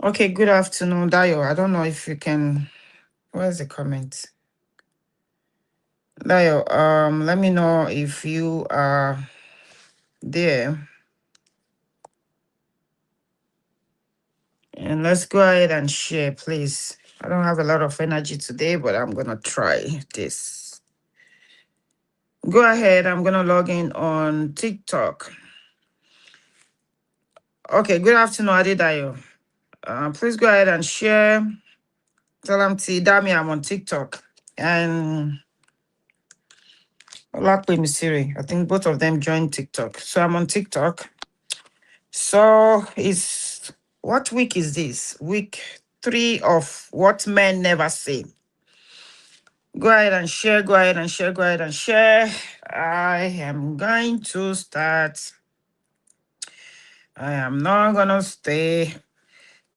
Okay, good afternoon, Dayo. I don't know if you can. Where's the comment? Dayo, let me know if you are there. And let's go ahead and share, please. I don't have a lot of energy today, but I'm gonna try this. Go ahead, I'm gonna log in on TikTok. Okay, good afternoon, Adedayo. Please go ahead and share. Tell them to Dami I'm on TikTok. And Olakwe Misiri, I think both of them joined TikTok. So I'm on TikTok. So what week is this? Week 3 of What Men Never Say. Go ahead and share, go ahead and share, go ahead and share. I am going to start. I am not gonna stay.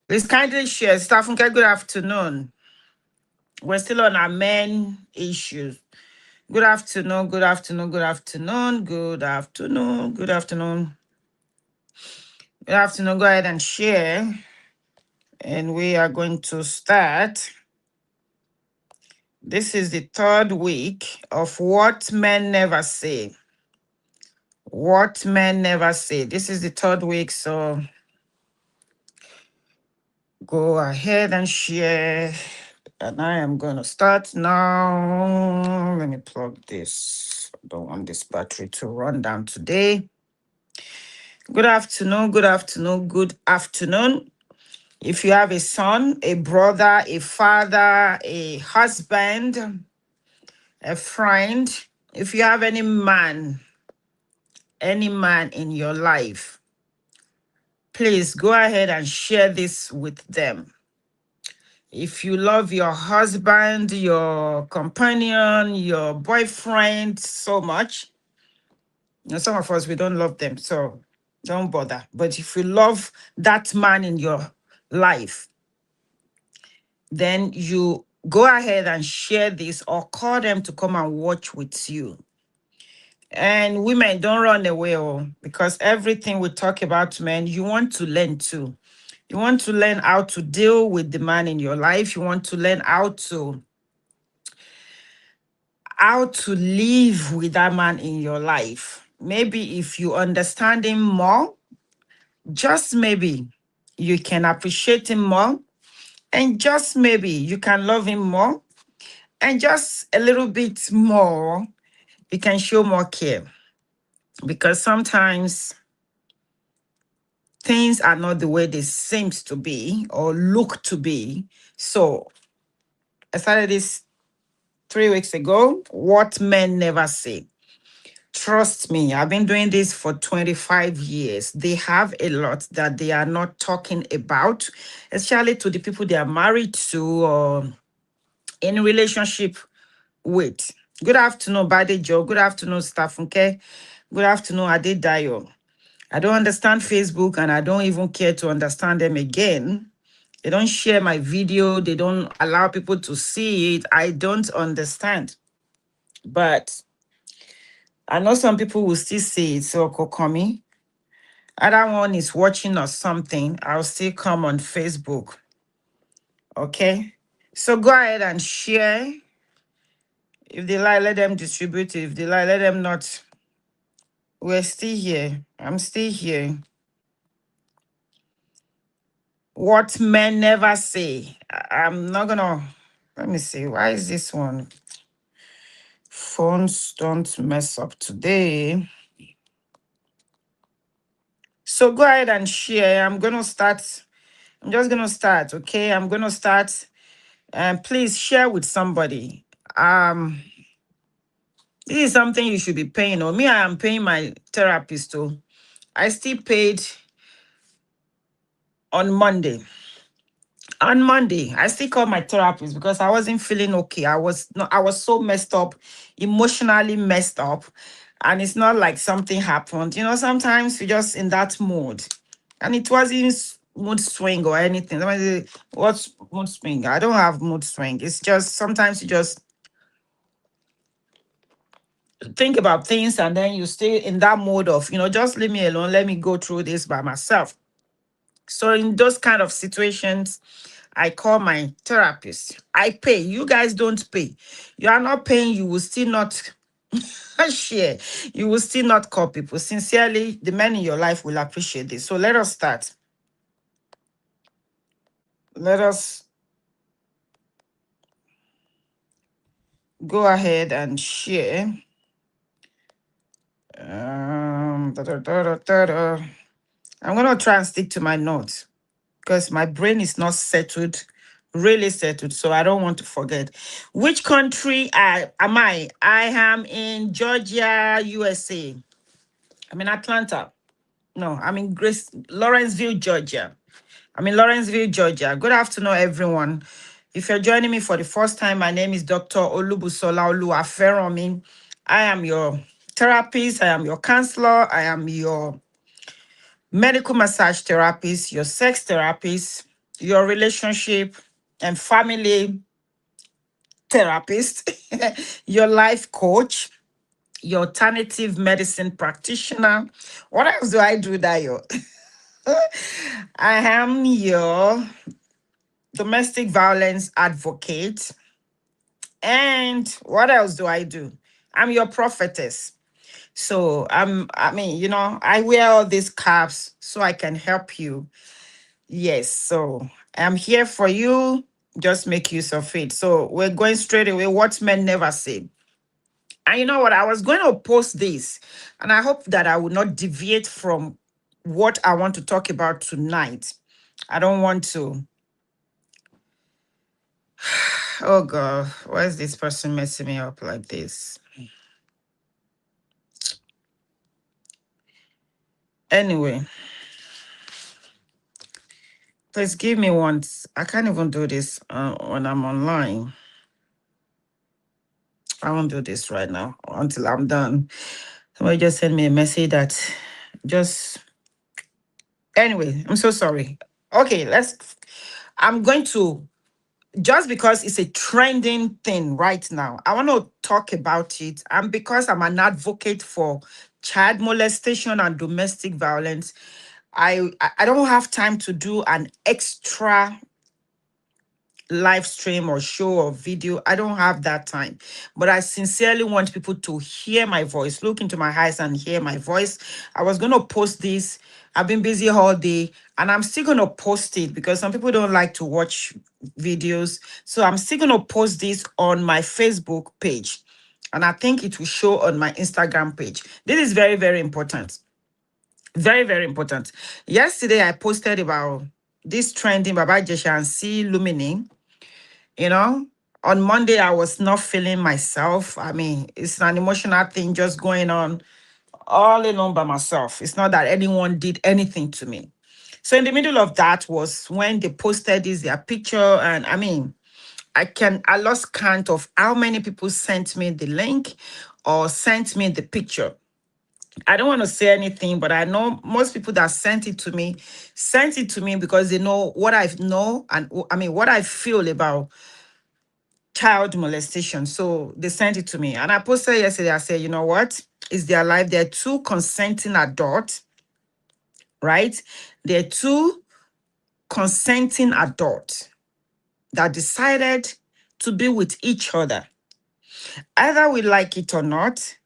Please kindly share. Stafunke, good afternoon. We're still on our men issues. Good afternoon, good afternoon, good afternoon, good afternoon, good afternoon. Good afternoon. Go ahead and share. And we are going to start. This is the 3rd week of What Men Never Say. What Men Never Say. This is the 3rd week, so go ahead and share. And I am going to start now. Let me plug this. I don't want this battery to run down today. Good afternoon, good afternoon, good afternoon. If you have a son, a brother, a father, a husband, a friend, if you have any man in your life, please go ahead and share this with them. If you love your husband, your companion, your boyfriend so much, some of us, we don't love them, so don't bother. But if you love that man in your life, then you go ahead and share this or call them to come and watch with you. And women, don't run away, because everything we talk about men, you want to learn too. You want to learn how to deal with the man in your life. You want to learn how to live with that man in your life. maybe if you understand him more, just maybe you can appreciate him more, and just maybe you can love him more, and just a little bit more, you can show more care. Because sometimes things are not the way they seems to be or look to be. So I started this 3 weeks ago. What men never say. Trust me, I've been doing this for 25 years. They have a lot that they are not talking about, especially to the people they are married to or in relationship with. Good afternoon, Bade Joe. Good afternoon, Staffunke. Good afternoon, Adedayo. I don't understand Facebook and I don't even care to understand them again. They don't share my video. They don't allow people to see it. I don't understand. But I know some people will still see it. So, Kokomi, other one is watching or something. I'll still come on Facebook. Okay. So go ahead and share. If they like, let them distribute it. If they like, let them not. We're still here. I'm still here. What men never say. I'm not gonna. Let me see. Why is this one? Phones don't mess up today. So go ahead and share. I'm gonna start. I'm just gonna start. Okay. I'm gonna start. And please share with somebody. Um, this is something you should be paying. Or me, I am paying my therapist too. I still paid on Monday. On Monday, I still called my therapist because I wasn't feeling okay. I was so messed up, emotionally messed up. And it's not like something happened. You know, sometimes you're just in that mood. And it wasn't mood swing or anything. Somebody say, what's mood swing? I don't have mood swing. It's just sometimes you just think about things and then you stay in that mode of, just leave me alone. Let me go through this by myself. So in those kind of situations, I call my therapist. I pay. You guys don't pay. You are not paying. You will still not share. You will still not call people. Sincerely, the men in your life will appreciate this. So let us start. Let us go ahead and share. I'm going to try and stick to my notes because my brain is not settled, really settled. So I don't want to forget. Which country am I? I am in Georgia, USA. I'm in Atlanta. No, I'm in Lawrenceville, Georgia. I'm in Lawrenceville, Georgia. Good afternoon, everyone. If you're joining me for the first time, my name is Dr. Olubusola Oluwaferomi. I am your therapist. I am your counselor. I am your medical massage therapist, your sex therapist, your relationship and family therapist, your life coach, your alternative medicine practitioner. What else do I do, Dayo? I am your domestic violence advocate. And what else do I do? I'm your prophetess. So I wear all these caps so I can help you. Yes, so I'm here for you. Just make use of it. So we're going straight away. What men never say. And you know what? I was going to post this, and I hope that I will not deviate from what I want to talk about tonight. I don't want to. Oh God, why is this person messing me up like this? Anyway, please give me one. I can't even do this when I'm online. I won't do this right now until I'm done. Somebody just sent me a message that just. Anyway, I'm so sorry. Okay, I'm going to, just because it's a trending thing right now, I want to talk about it. And because I'm an advocate for child molestation and domestic violence, I don't have time to do an extra live stream or show or video. I don't have that time. But I sincerely want people to hear my voice, look into my eyes and hear my voice. I was going to post this. I've been busy all day and I'm still going to post it because some people don't like to watch videos. So I'm still going to post this on my Facebook page. And I think it will show on my Instagram page. This is very, very important. Very, very important. Yesterday, I posted about this trending Baba Jesha and C. Lumini. You know, on Monday, I was not feeling myself. I mean, it's an emotional thing just going on all alone by myself. It's not that anyone did anything to me. So in the middle of that was when they posted this, their picture. And I mean, I lost count of how many people sent me the link or sent me the picture. I don't want to say anything, but I know most people that sent it to me because they know what I know and I mean what I feel about child molestation. So they sent it to me. And I posted yesterday, I said, you know what? It's their life. They're two consenting adults, right? They're two consenting adults that decided to be with each other. Either we like it or not,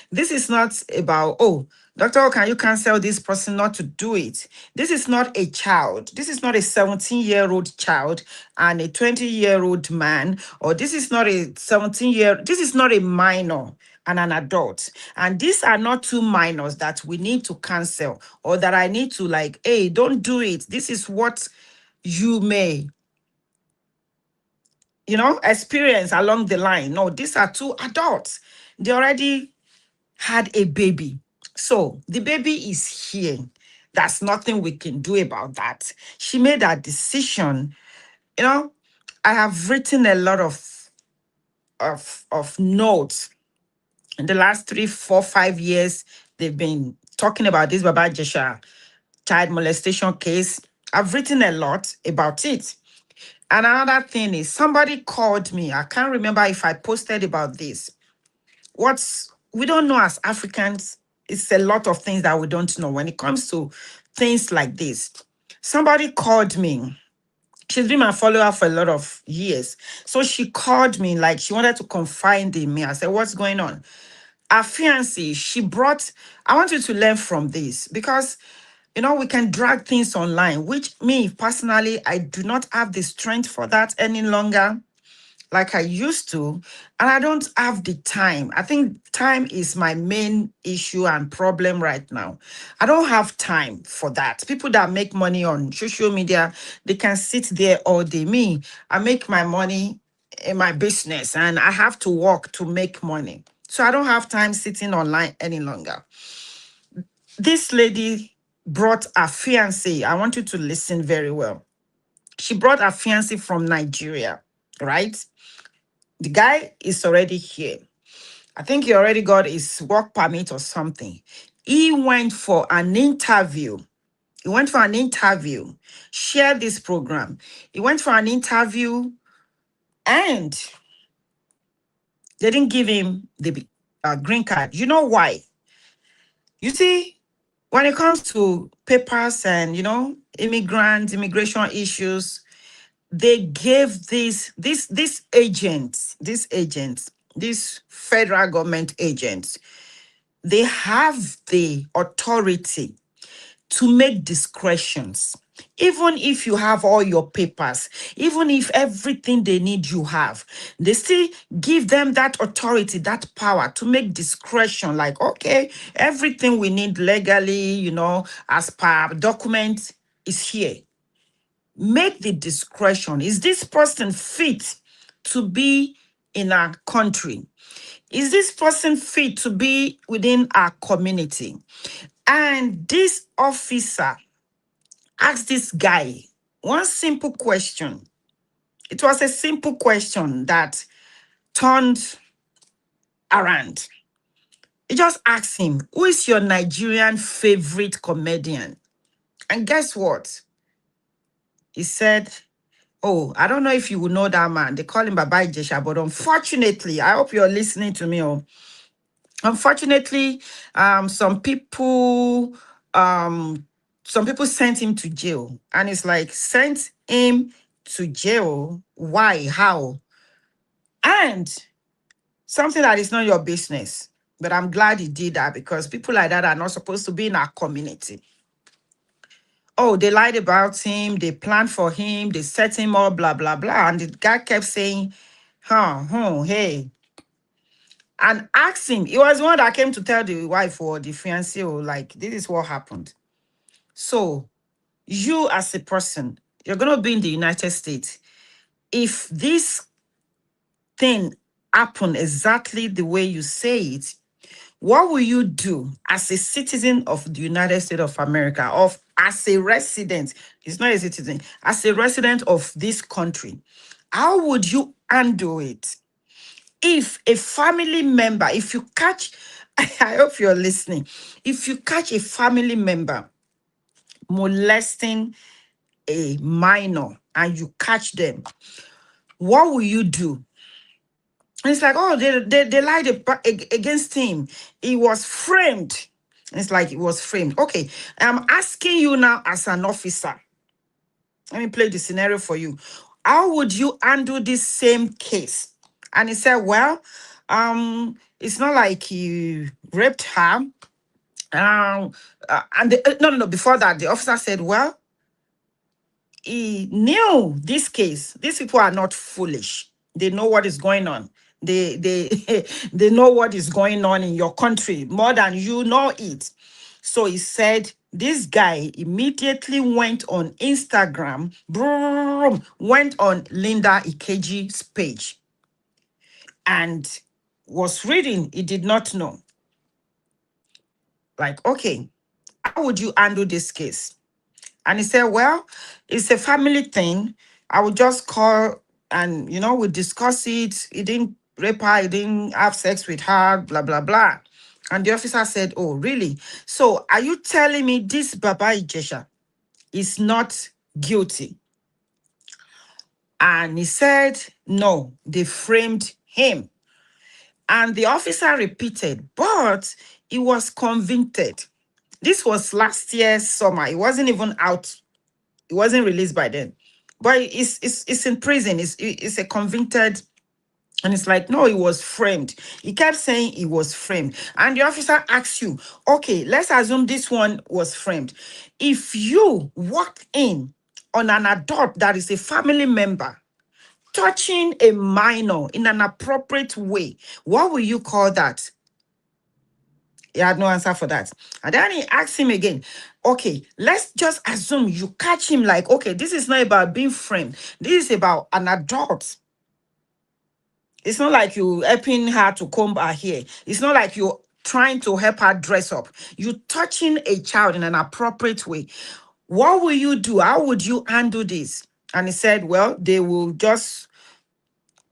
this is not about, oh, Dr. O, can you cancel this person not to do it? This is not a child. This is not a 17-year-old child and a 20-year-old man, or this is not a this is not a minor and an adult. And these are not two minors that we need to cancel or that I need to like, hey, don't do it. This is what you may, experience along the line. No, these are two adults. They already had a baby. So the baby is here. That's nothing we can do about that. She made that decision. You know, I have written a lot of notes in the last 3, 4, 5 years. They've been talking about this Baba Jesha child molestation case. I've written a lot about it. And another thing is somebody called me. I can't remember if I posted about this. We don't know as Africans, it's a lot of things that we don't know when it comes to things like this. Somebody called me. She's been my follower for a lot of years. So she called me like she wanted to confide in me. I said, what's going on? Our fiancé, I want you to learn from this because, we can drag things online, which me personally, I do not have the strength for that any longer like I used to, and I don't have the time. I think time is my main issue and problem right now. I don't have time for that. People that make money on social media, they can sit there all day. Me, I make my money in my business and I have to work to make money. So I don't have time sitting online any longer. This lady brought a fiancé. I want you to listen very well. She brought a fiancé from Nigeria, right? The guy is already here. I think he already got his work permit or something. He went for an interview. Shared this program. He went for an interview and they didn't give him the green card. You know why? You see, when it comes to papers and, immigration issues, they gave these federal government agents, they have the authority to make discretions. Even if you have all your papers, even if everything they need you have, they still give them that authority, that power to make discretion. Like, okay, everything we need legally, as per document is here. Make the discretion. Is this person fit to be in our country? Is this person fit to be within our community? And this officer asked this guy one simple question. It was a simple question that turned around. He just asked him, who is your Nigerian favorite comedian? And guess what? He said, oh, I don't know if you will know that man. They call him Baba Ijesha, but unfortunately, I hope you're listening to me. Unfortunately, some people sent him to jail, and it's like sent him to jail. Why? How? And something that is not your business. But I'm glad he did that because people like that are not supposed to be in our community. Oh, they lied about him, they planned for him, they set him up, blah, blah, blah. And the guy kept saying, hey, and asked him. He was the one that came to tell the wife or the fiancé, oh, like, this is what happened. So, you as a person, you're going to be in the United States. If this thing happened exactly the way you say it, what will you do as a citizen of the United States of America, of as a resident? He's not a citizen, as a resident of this country. How would you handle it? If a family member, if you catch, I hope you're listening, if you catch a family member molesting a minor and you catch them, what will you do? And it's like, oh, they lied against him. He was framed. It's like it was framed. Okay, I'm asking you now as an officer. Let me play the scenario for you. How would you handle this same case? And he said, well, it's not like you raped her. No. Before that, the officer said, well, he knew this case. These people are not foolish. They know what is going on. They they know what is going on in your country more than you know it. So he said this guy immediately went on Instagram, boom, went on Linda Ikeji's page and was reading. He did not know. Like, okay, how would you handle this case? And he said, well, it's a family thing. I would just call and, we discuss it. He didn't rape her. He didn't have sex with her, blah, blah, blah. And the officer said, oh, really? So are you telling me this Baba Ijesha is not guilty? And he said, no, they framed him. And the officer repeated, but he was convicted. This was last year's summer. It wasn't even out. It wasn't released by then. But it's in prison. It's a convicted. And it's like, no, he was framed. He kept saying he was framed. And the officer asks you, okay, let's assume this one was framed. If you walk in on an adult that is a family member, touching a minor in an appropriate way, what will you call that? He had no answer for that. And then he asked him again, okay, let's just assume you catch him like, okay, this is not about being framed. This is about an adult. It's not like you helping her to comb her hair. It's not like you're trying to help her dress up. You're touching a child in an appropriate way. What will you do? How would you handle this? And he said, well, they will just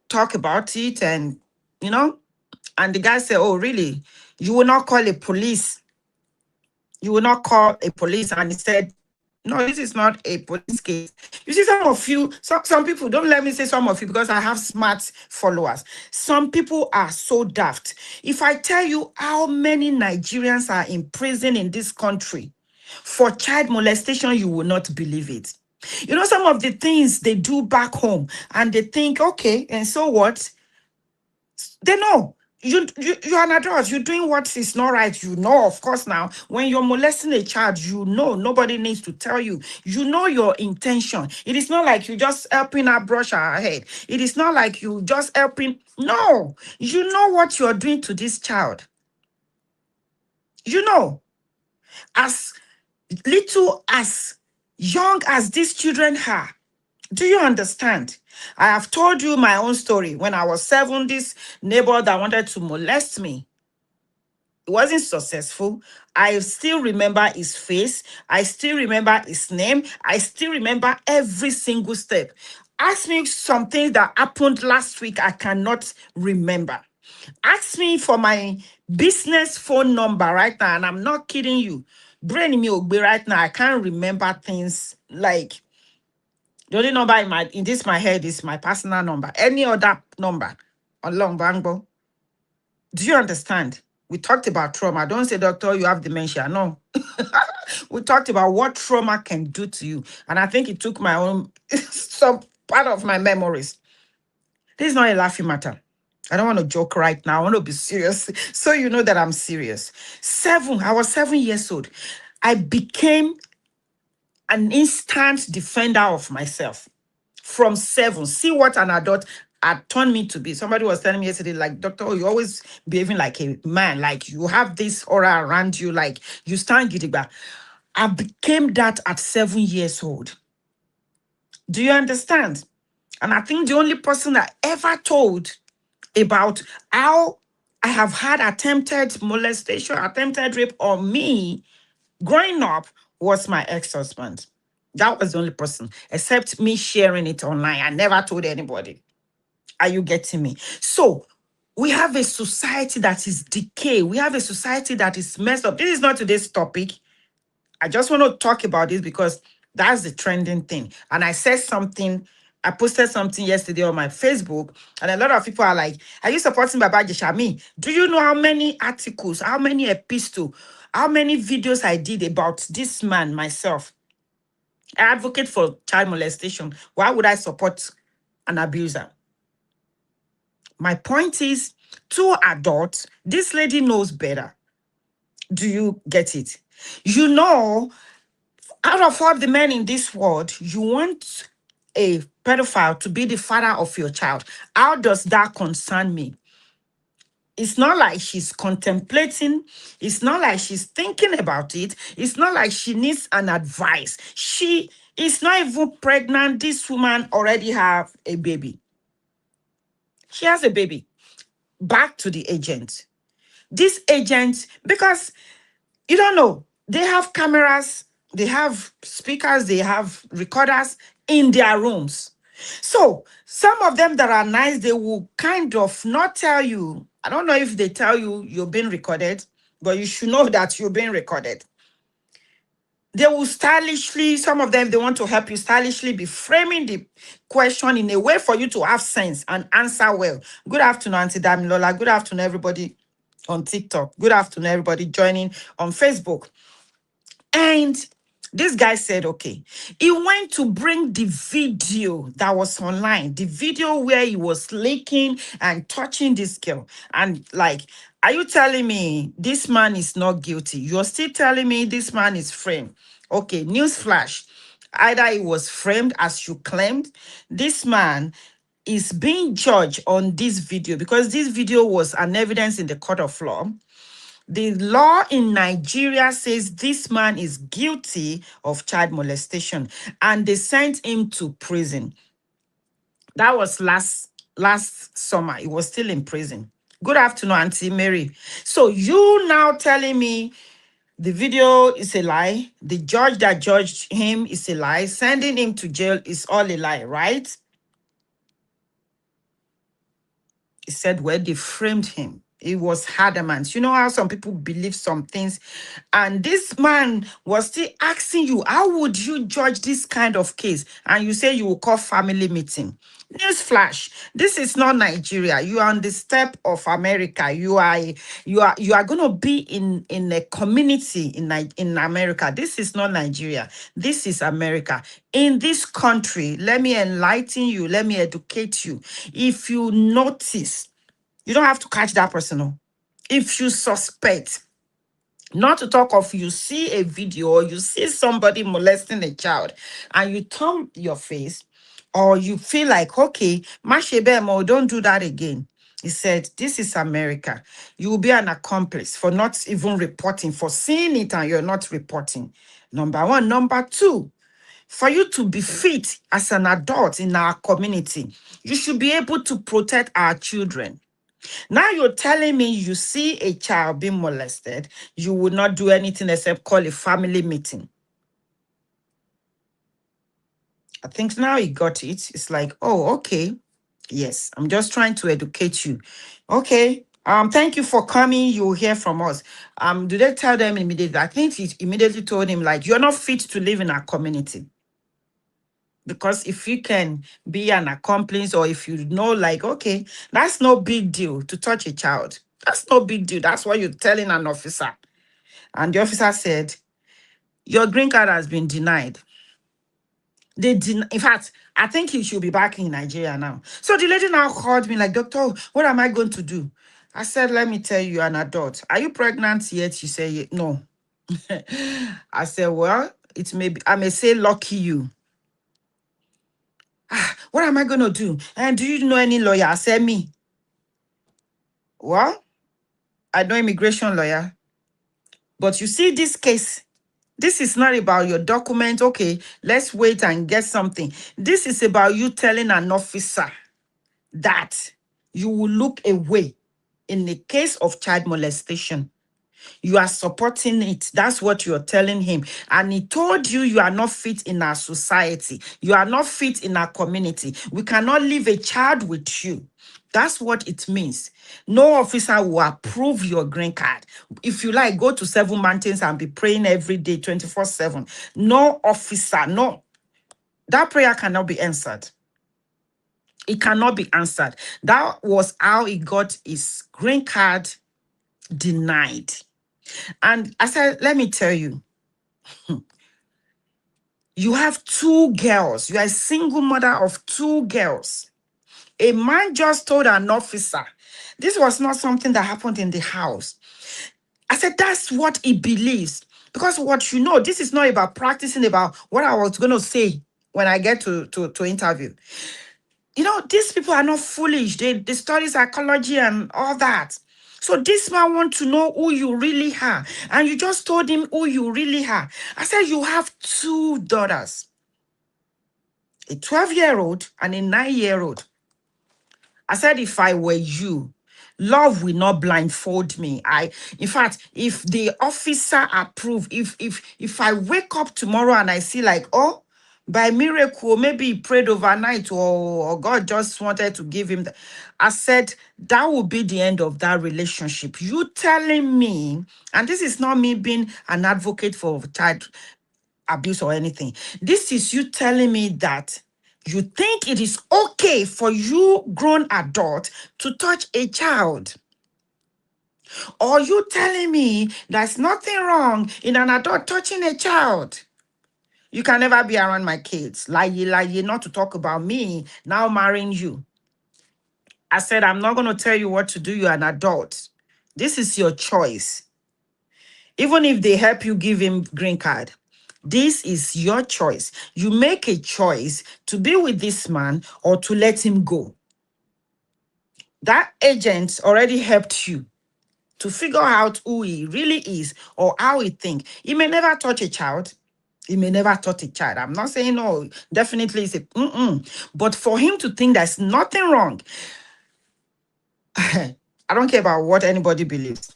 talk about it and, and the guy said, oh, really? You will not call a police? You will not call a police? And he said, no, this is not a police case. You see, some of you, some people, don't let me say some of you because I have smart followers. Some people are so daft. If I tell you how many Nigerians are in prison in this country for child molestation, you will not believe it. Some of the things they do back home and they think, okay, and so what? They know. You're an adult. You're doing what is not right. Of course, now, when you're molesting a child, nobody needs to tell you. You know your intention. It is not like you just helping her brush her head. It is not like you just helping. No, you know what you're doing to this child. As little, as young as these children are. Do you understand? I have told you my own story. When I was 7, this neighbor that wanted to molest me, it wasn't successful. I still remember his face. I still remember his name. I still remember every single step. Ask me some things that happened last week I cannot remember. Ask me for my business phone number right now, and I'm not kidding you. Brain me right now, I can't remember things like the only number in my head is my personal number. Any other number on long bango. Do you understand? We talked about trauma. Don't say, doctor, you have dementia. No. We talked about what trauma can do to you. And I think it took my own part of my memories. This is not a laughing matter. I don't want to joke right now. I want to be serious. So you know that I'm serious. I was 7 years old. I became an instant defender of myself from 7. See what an adult had turned me to be. Somebody was telling me yesterday, like, Doctor, you always behaving like a man, like you have this aura around you, like you stand gidigba. I became that at 7 years old. Do you understand? And I think the only person I ever told about how I have had attempted molestation, attempted rape on me growing up was my ex-husband. That was the only person, except me sharing it online. I never told anybody. Are you getting me? So we have a society that is decay. We have a society that is messed up. This is not today's topic. I just want to talk about this because that's the trending thing. And I posted something yesterday on my Facebook, and a lot of people are like, are you supporting Baba Jeshami? Do you know how many articles, how many epistles, how many videos I did about this man myself? I advocate for child molestation. Why would I support an abuser? My point is, two adults, this lady knows better. Do you get it? You know, out of all the men in this world, you want a pedophile to be the father of your child. How does that concern me? It's not like she's contemplating. It's not like she's thinking about it. It's not like she needs an advice. She is not even pregnant. This woman already have a baby. She has a baby. Back to the agent. This agent, because you don't know, they have cameras, they have speakers, they have recorders in their rooms. So some of them that are nice, they will kind of not tell you. I don't know if they tell you you're being recorded, but you should know that you're being recorded. They will stylishly, some of them, they want to help you stylishly be framing the question in a way for you to have sense and answer well. Good afternoon, Auntie Damilola. Good afternoon, everybody on TikTok. Good afternoon, everybody joining on Facebook. And this guy said, okay, he went to bring the video that was online, the video where he was licking and touching this girl. And like, are you telling me this man is not guilty? You're still telling me this man is framed. Okay, newsflash. Either he was framed as you claimed. This man is being judged on this video because this video was an evidence in the court of law. The law in Nigeria says this man is guilty of child molestation and they sent him to prison. That was last summer. He was still in prison. Good afternoon, Auntie Mary. So you now telling me the video is a lie. The judge that judged him is a lie. Sending him to jail is all a lie, right? He said, well, they framed him. It was adamant. You know how some people believe some things? And this man was still asking you, how would you judge this kind of case? And you say you will call family meeting. Newsflash, this is not Nigeria. You are on the step of America. You are going to be in a community in America. This is not Nigeria. This is America. In this country, let me enlighten you. Let me educate you. If you notice, you don't have to catch that person. No. If you suspect, not to talk of you see a video or you see somebody molesting a child and you turn your face or you feel like, okay, Mashebemo, don't do that again. He said, this is America. You will be an accomplice for not even reporting, for seeing it and you're not reporting. Number one. Number two, for you to be fit as an adult in our community, you should be able to protect our children. Now you're telling me you see a child being molested, you would not do anything except call a family meeting. I think now he got it. It's like, oh, okay. Yes, I'm just trying to educate you. Okay. Thank you for coming. You'll hear from us. Do they tell them immediately? I think he immediately told him, like, you're not fit to live in our community. Because if you can be an accomplice or if you know, like, okay, that's no big deal to touch a child. That's no big deal. That's what you're telling an officer. And the officer said, your green card has been denied. In fact, I think he should be back in Nigeria now. So the lady now called me like, Doctor, what am I going to do? I said, let me tell you, an adult. Are you pregnant yet? She said, no. I said, well, it may be, I may say, lucky you. What am I going to do? And do you know any lawyer? I said, me. Well, I know immigration lawyer. But you see this case, this is not about your document. Okay, let's wait and get something. This is about you telling an officer that you will look away in the case of child molestation. You are supporting it. That's what you're telling him. And he told you you are not fit in our society. You are not fit in our community. We cannot leave a child with you. That's what it means. No officer will approve your green card. If you like, go to 7 mountains and be praying every day, 24/7. No officer, no. That prayer cannot be answered. It cannot be answered. That was how he got his green card denied. And I said, let me tell you, you have 2 girls. You are a single mother of 2 girls. A man just told an officer, this was not something that happened in the house. I said, that's what he believes. Because what you know, this is not about practicing about what I was going to say when I get to interview. You know, these people are not foolish. They study psychology and all that. So this man wants to know who you really are. And you just told him who you really are. I said, you have 2 daughters, a 12-year-old and a 9-year-old. I said, if I were you, love will not blindfold me. In fact, if the officer approve, if I wake up tomorrow and I see like, oh, by miracle, maybe he prayed overnight or God just wanted to give him that. I said, that will be the end of that relationship. You telling me, and this is not me being an advocate for child abuse or anything. This is you telling me that you think it is okay for you, grown adult, to touch a child. Or you telling me there's nothing wrong in an adult touching a child. You can never be around my kids. Lie, not to talk about me now marrying you. I said, I'm not going to tell you what to do. You're an adult. This is your choice. Even if they help you give him green card, this is your choice. You make a choice to be with this man or to let him go. That agent already helped you to figure out who he really is or how he thinks. He may never touch a child. He may never touch a child. I'm not saying, no, definitely it's a, but for him to think there's nothing wrong, I don't care about what anybody believes.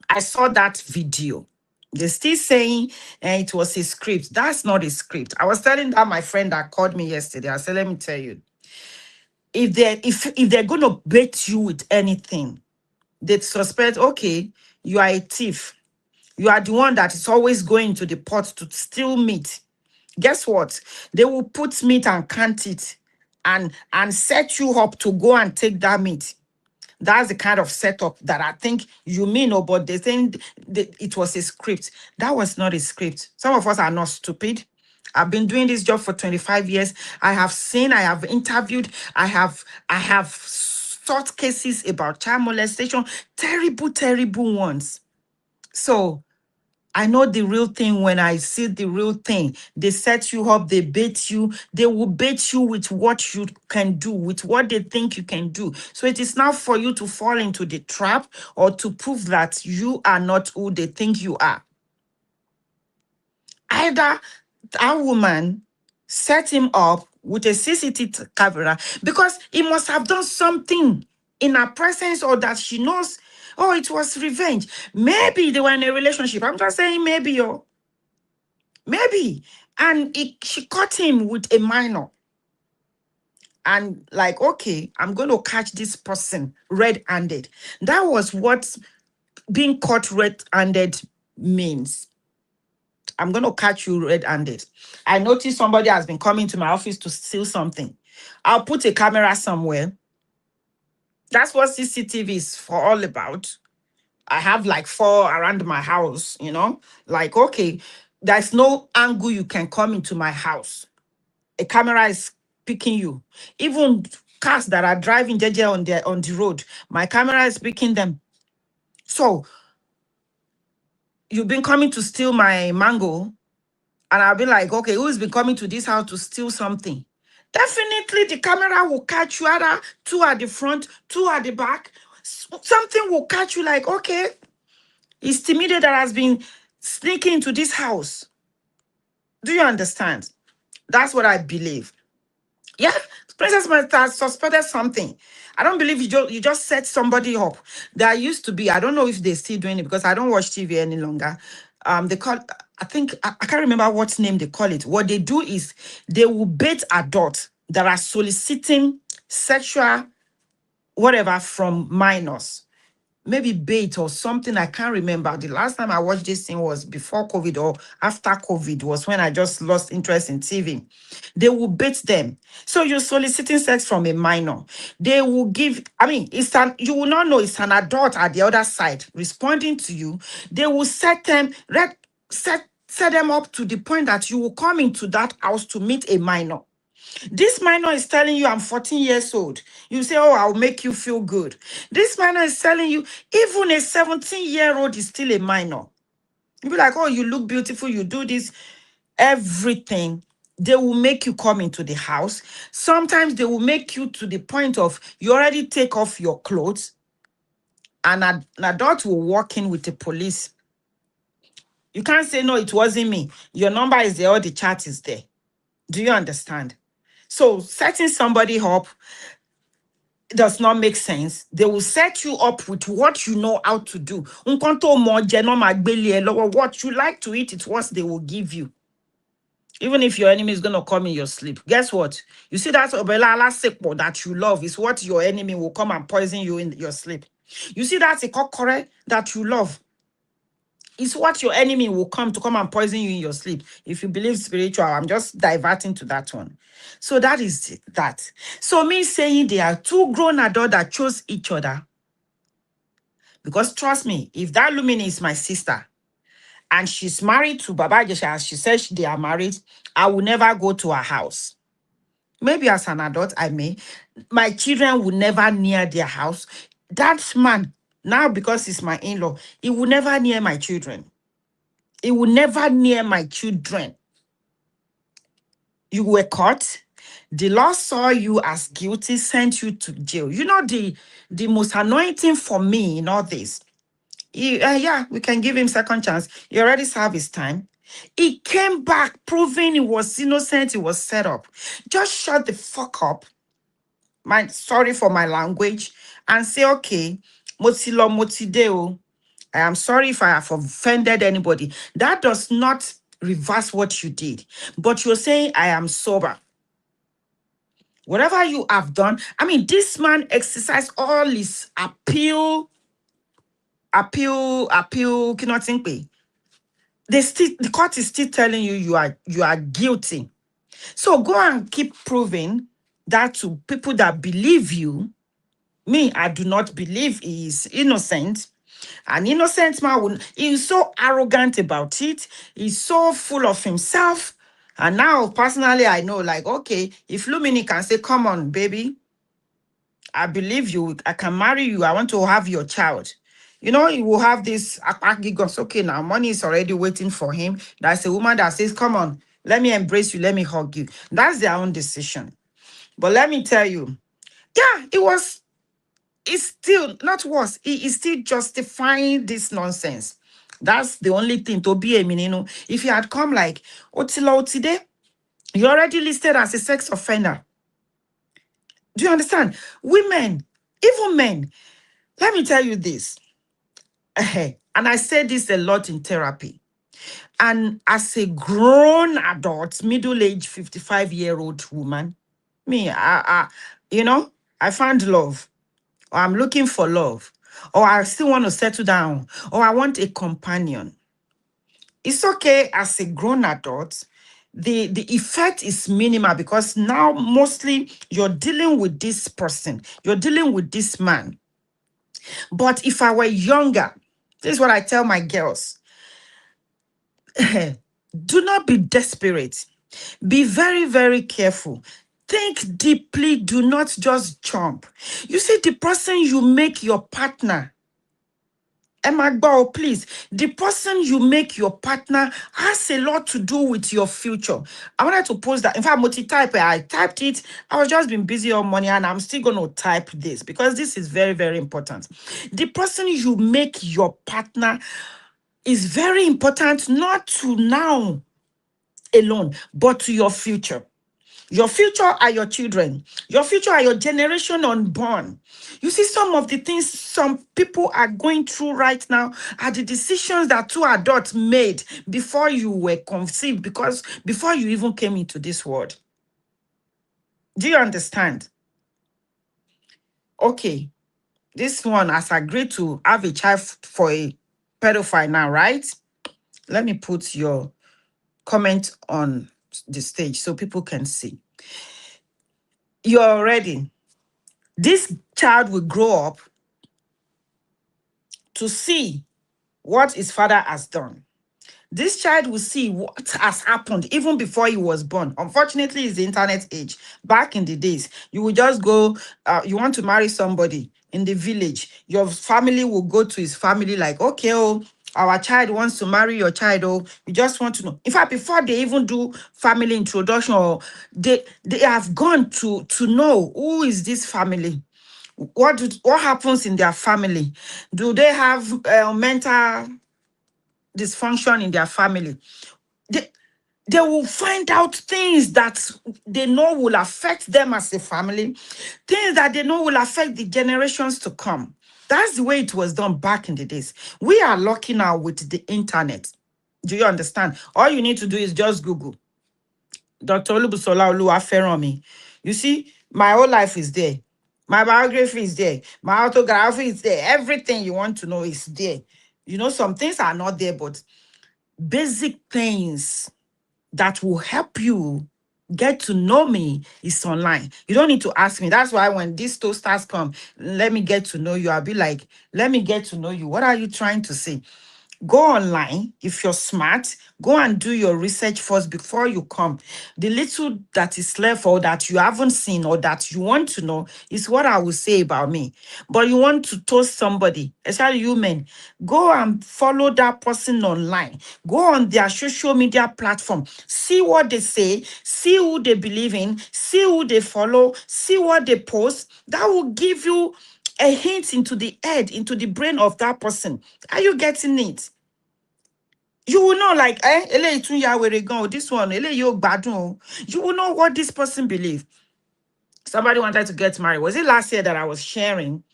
I saw that video. They're still saying it was a script. That's not a script. I was telling that my friend that called me yesterday. I said, let me tell you, if they're gonna bait you with anything, they suspect, okay, you are a thief. You are the one that is always going to the pot to steal meat. Guess what? They will put meat and count it and set you up to go and take that meat. That's the kind of setup that I think you mean, oh, but they think it was a script. That was not a script. Some of us are not stupid. I've been doing this job for 25 years. I have seen, I have interviewed, I have sought cases about child molestation, terrible, terrible ones. So I know the real thing when I see the real thing. They set you up, they bait you. They will bait you with what you can do, with what they think you can do. So it is not for you to fall into the trap or to prove that you are not who they think you are. Either that woman set him up with a CCTV camera because he must have done something in her presence or that she knows, oh, it was revenge. Maybe they were in a relationship. I'm just saying maybe, oh. Maybe. And she caught him with a minor. And like, okay, I'm going to catch this person red-handed. That was what being caught red-handed means. I'm going to catch you red-handed. I noticed somebody has been coming to my office to steal something. I'll put a camera somewhere. That's what CCTV is for all about. I have like 4 around my house, you know, like, okay, there's no angle you can come into my house. a camera is picking you. Even cars that are driving JJ on the road, my camera is picking them. So you've been coming to steal my mango, and I'll be like, okay, who's been coming to this house to steal something? Definitely the camera will catch you, either two at the front, two at the back. Something will catch you like, okay, it's Timide that has been sneaking into this house. Do you understand? That's what I believe. Yeah, Princess must have suspected something. I don't believe you just set somebody up. There used to be, I don't know if they're still doing it because I don't watch TV any longer. They call, I think, I can't remember what name they call it. What they do is they will bait adults that are soliciting sexual whatever from minors. Maybe bait or something. I can't remember. The last time I watched this thing was before COVID or after COVID, was when I just lost interest in TV. They will bait them. So you're soliciting sex from a minor. They will give, I mean, you will not know it's an adult at the other side responding to you. They will set them up to the point that you will come into that house to meet a minor. This minor is telling you, I'm 14 years old. You say, oh, I'll make you feel good. This minor is telling you, even a 17-year-old is still a minor. You be like, oh, you look beautiful, you do this, everything. They will make you come into the house. Sometimes they will make you to the point of you already take off your clothes, and an adult will walk in with the police. You can't say, no, it wasn't me. Your number is there, or the chat is there. Do you understand? So setting somebody up does not make sense. They will set you up with what you know how to do. What you like to eat, it's what they will give you. Even if your enemy is going to come in your sleep. Guess what? You see that obelala sekpo that you love is what your enemy will come and poison you in your sleep. You see that ikokore that you love is what your enemy will come and poison you in your sleep. If you believe spiritual, I'm just diverting to that one. So that is that. So me saying they are two grown adults that chose each other. Because trust me, if that Lumini is my sister and she's married to Baba Jesha, as she says they are married, I will never go to her house. Maybe as an adult, I may. My children will never near their house. That man, now because he's my in-law, he will never near my children. He will never near my children. You were caught. The law saw you as guilty, sent you to jail. You know the most annoying thing for me in all this. Yeah, we can give him second chance. He already served his time. He came back proving he was innocent. He was set up. Just shut the fuck up. Sorry for my language, and say, okay, motilo motideo. I am sorry if I have offended anybody. That does not reverse what you did. But you're saying I am sober. Whatever you have done, I mean, this man exercised all his appeal, cannot think. The court is still telling you you are guilty. So go and keep proving that to people that believe you. Me, I do not believe he is innocent. An innocent man, he's so arrogant about it. He's so full of himself. And now, personally, I know, like, okay, if Lumini can say, come on, baby, I believe you, I can marry you, I want to have your child. You know, he will have this akpagigos. Okay, now money is already waiting for him. That's a woman that says, come on, let me embrace you, let me hug you. That's their own decision. But let me tell you, yeah, it's still not worse. He is still justifying this nonsense. That's the only thing to be a menino. If you had come like Otila Otide, you're already listed as a sex offender. Do you understand? Women, even men, let me tell you this. And I say this a lot in therapy. And as a grown adult, middle-aged 55-year-old woman, me, you know, I found love. Or I'm looking for love, or I still want to settle down, or I want a companion. It's okay as a grown adult. The effect is minimal because now mostly you're dealing with this person, you're dealing with this man. But if I were younger, this is what I tell my girls. Do not be desperate. Be very, very careful. Think deeply. Do not just jump. You see, the person you make your partner, Emma Bao, please. The person you make your partner has a lot to do with your future. I wanted to post that. In fact, multi-type, I typed it. I was just been busy all morning and I'm still going to type this because this is very, very important. The person you make your partner is very important, not to now alone, but to your future. Your future are your children. Your future are your generation unborn. You see, some of the things some people are going through right now are the decisions that two adults made before you were conceived, because before you even came into this world. Do you understand? Okay, this one has agreed to have a child for a pedophile now, right? Let me put your comment on the stage so people can see. You're ready. This child will grow up to see what his father has done. This child will see what has happened even before he was born. Unfortunately, it's the internet age. Back in the days, you would just go, you want to marry somebody in the village. Your family will go to his family like, okay, oh, our child wants to marry your child. Oh, you just want to know. In fact, before they even do family introduction, or they have gone to know who is this family. What happens in their family? Do they have mental dysfunction in their family? They, they will find out things that they know will affect them as a family, things that they know will affect the generations to come. That's the way it was done back in the days. We are lucky now with the internet. Do you understand? All you need to do is just Google Dr. Olubusola Oluwaferanmi. You see, my whole life is there. My biography is there. My autography is there. Everything you want to know is there. You know, some things are not there, but basic things that will help you get to know me is online. You don't need to ask me. That's why when these toasters come, let me get to know you. I'll be like, let me get to know you. What are you trying to say? Go online. If you're smart, go and do your research first before you come. The little that is left or that you haven't seen or that you want to know is what I will say about me. But you want to toast somebody, especially you men, go and follow that person online. Go on their social media platform. See what they say. See who they believe in. See who they follow. See what they post. That will give you a hint into the head, into the brain of that person. Are you getting it? You will know, like, eléyìí tún ya wèrè gan o, this one, eléyìí ò gbádùn o. You will know what this person believes. Somebody wanted to get married. Was it last year that I was sharing?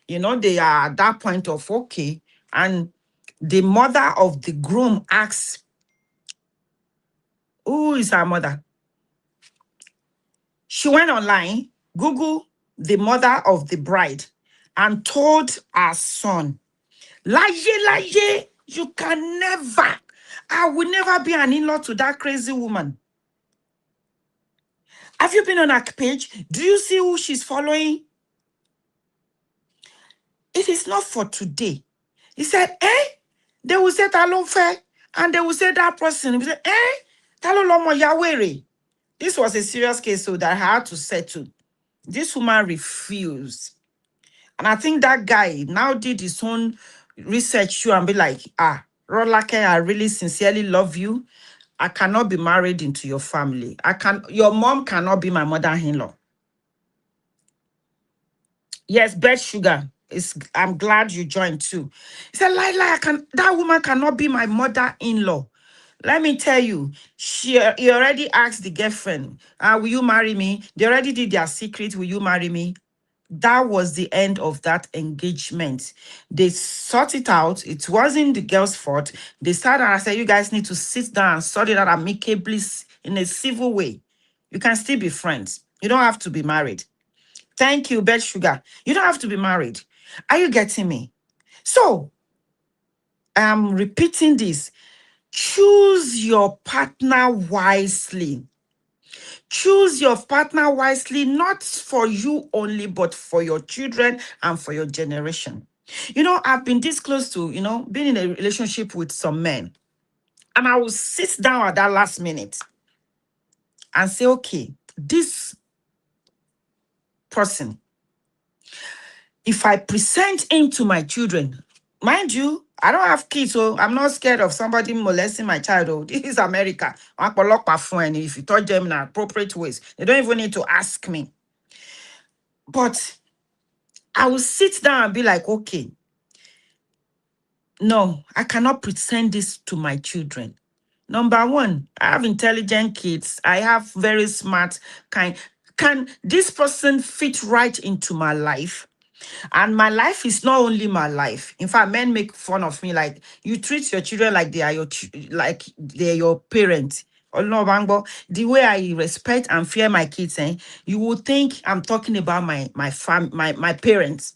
You know, they are at that point of, okay. And the mother of the groom asks, who is her mother? She went online, Google the mother of the bride, and told her son, Laye, laye, you can never, I will never be an in-law to that crazy woman. Have you been on her page? Do you see who she's following? It is not for today. He said, They will say Talofe, and they will say that person. He said, Talolomo Yawere. This was a serious case, so that I had to settle. This woman refused. And I think that guy now did his own research too and be like, Rolake, I really sincerely love you. I cannot be married into your family. Your mom cannot be my mother-in-law. Yes, bed sugar. I'm glad you joined too. He said, Laila, that woman cannot be my mother-in-law. Let me tell you, he already asked the girlfriend, will you marry me? They already did their secret, will you marry me? That was the end of that engagement. They sought it out. It wasn't the girl's fault. They started and I said, you guys need to sit down and sort it out amicably in a civil way. You can still be friends. You don't have to be married. Thank you, bed sugar. You don't have to be married. Are you getting me? So, I'm repeating this. Choose your partner wisely. Choose your partner wisely, not for you only, but for your children and for your generation. You know, I've been this close to, being in a relationship with some men. And I will sit down at that last minute. and say, okay, this person, if I present him to my children, mind you, I don't have kids, so I'm not scared of somebody molesting my child. Oh, this is America. If you touch them in appropriate ways, they don't even need to ask me. But I will sit down and be like, okay, no, I cannot present this to my children. Number one, I have intelligent kids. I have very smart kind. Can this person fit right into my life? And my life is not only my life. In fact, men make fun of me like you treat your children like they are like they're your parents. Oh no, Bangbo. The way I respect and fear my kids, you would think I'm talking about my parents.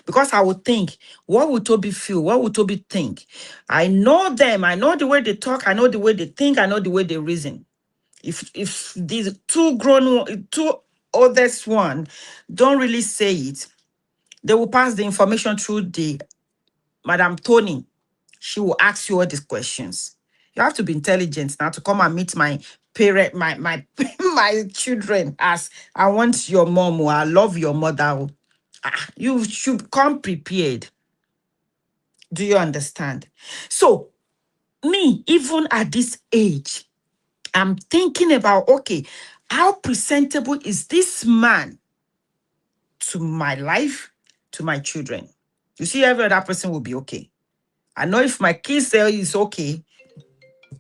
Because I would think, what would Toby feel? What would Toby think? I know them. I know the way they talk. I know the way they think. I know the way they reason. If these two oldest one don't really say it, they will pass the information through the Madam Tony. She will ask you all these questions. You have to be intelligent now to come and meet my parent, my my children. As I want your mom, or I love your mother. Oh. You should come prepared. Do you understand? So, me, even at this age, I'm thinking about, okay, how presentable is this man to my life, to my children? You see, every other person will be okay. I know if my kids say it's okay,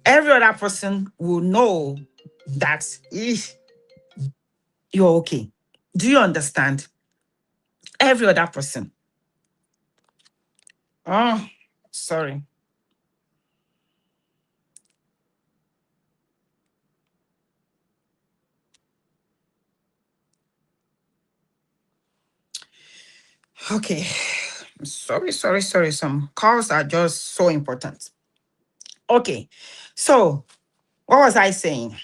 every other person will know that you're okay. Do you understand? Every other person. Oh, sorry. Okay. Sorry. Some calls are just so important. Okay. So, what was I saying?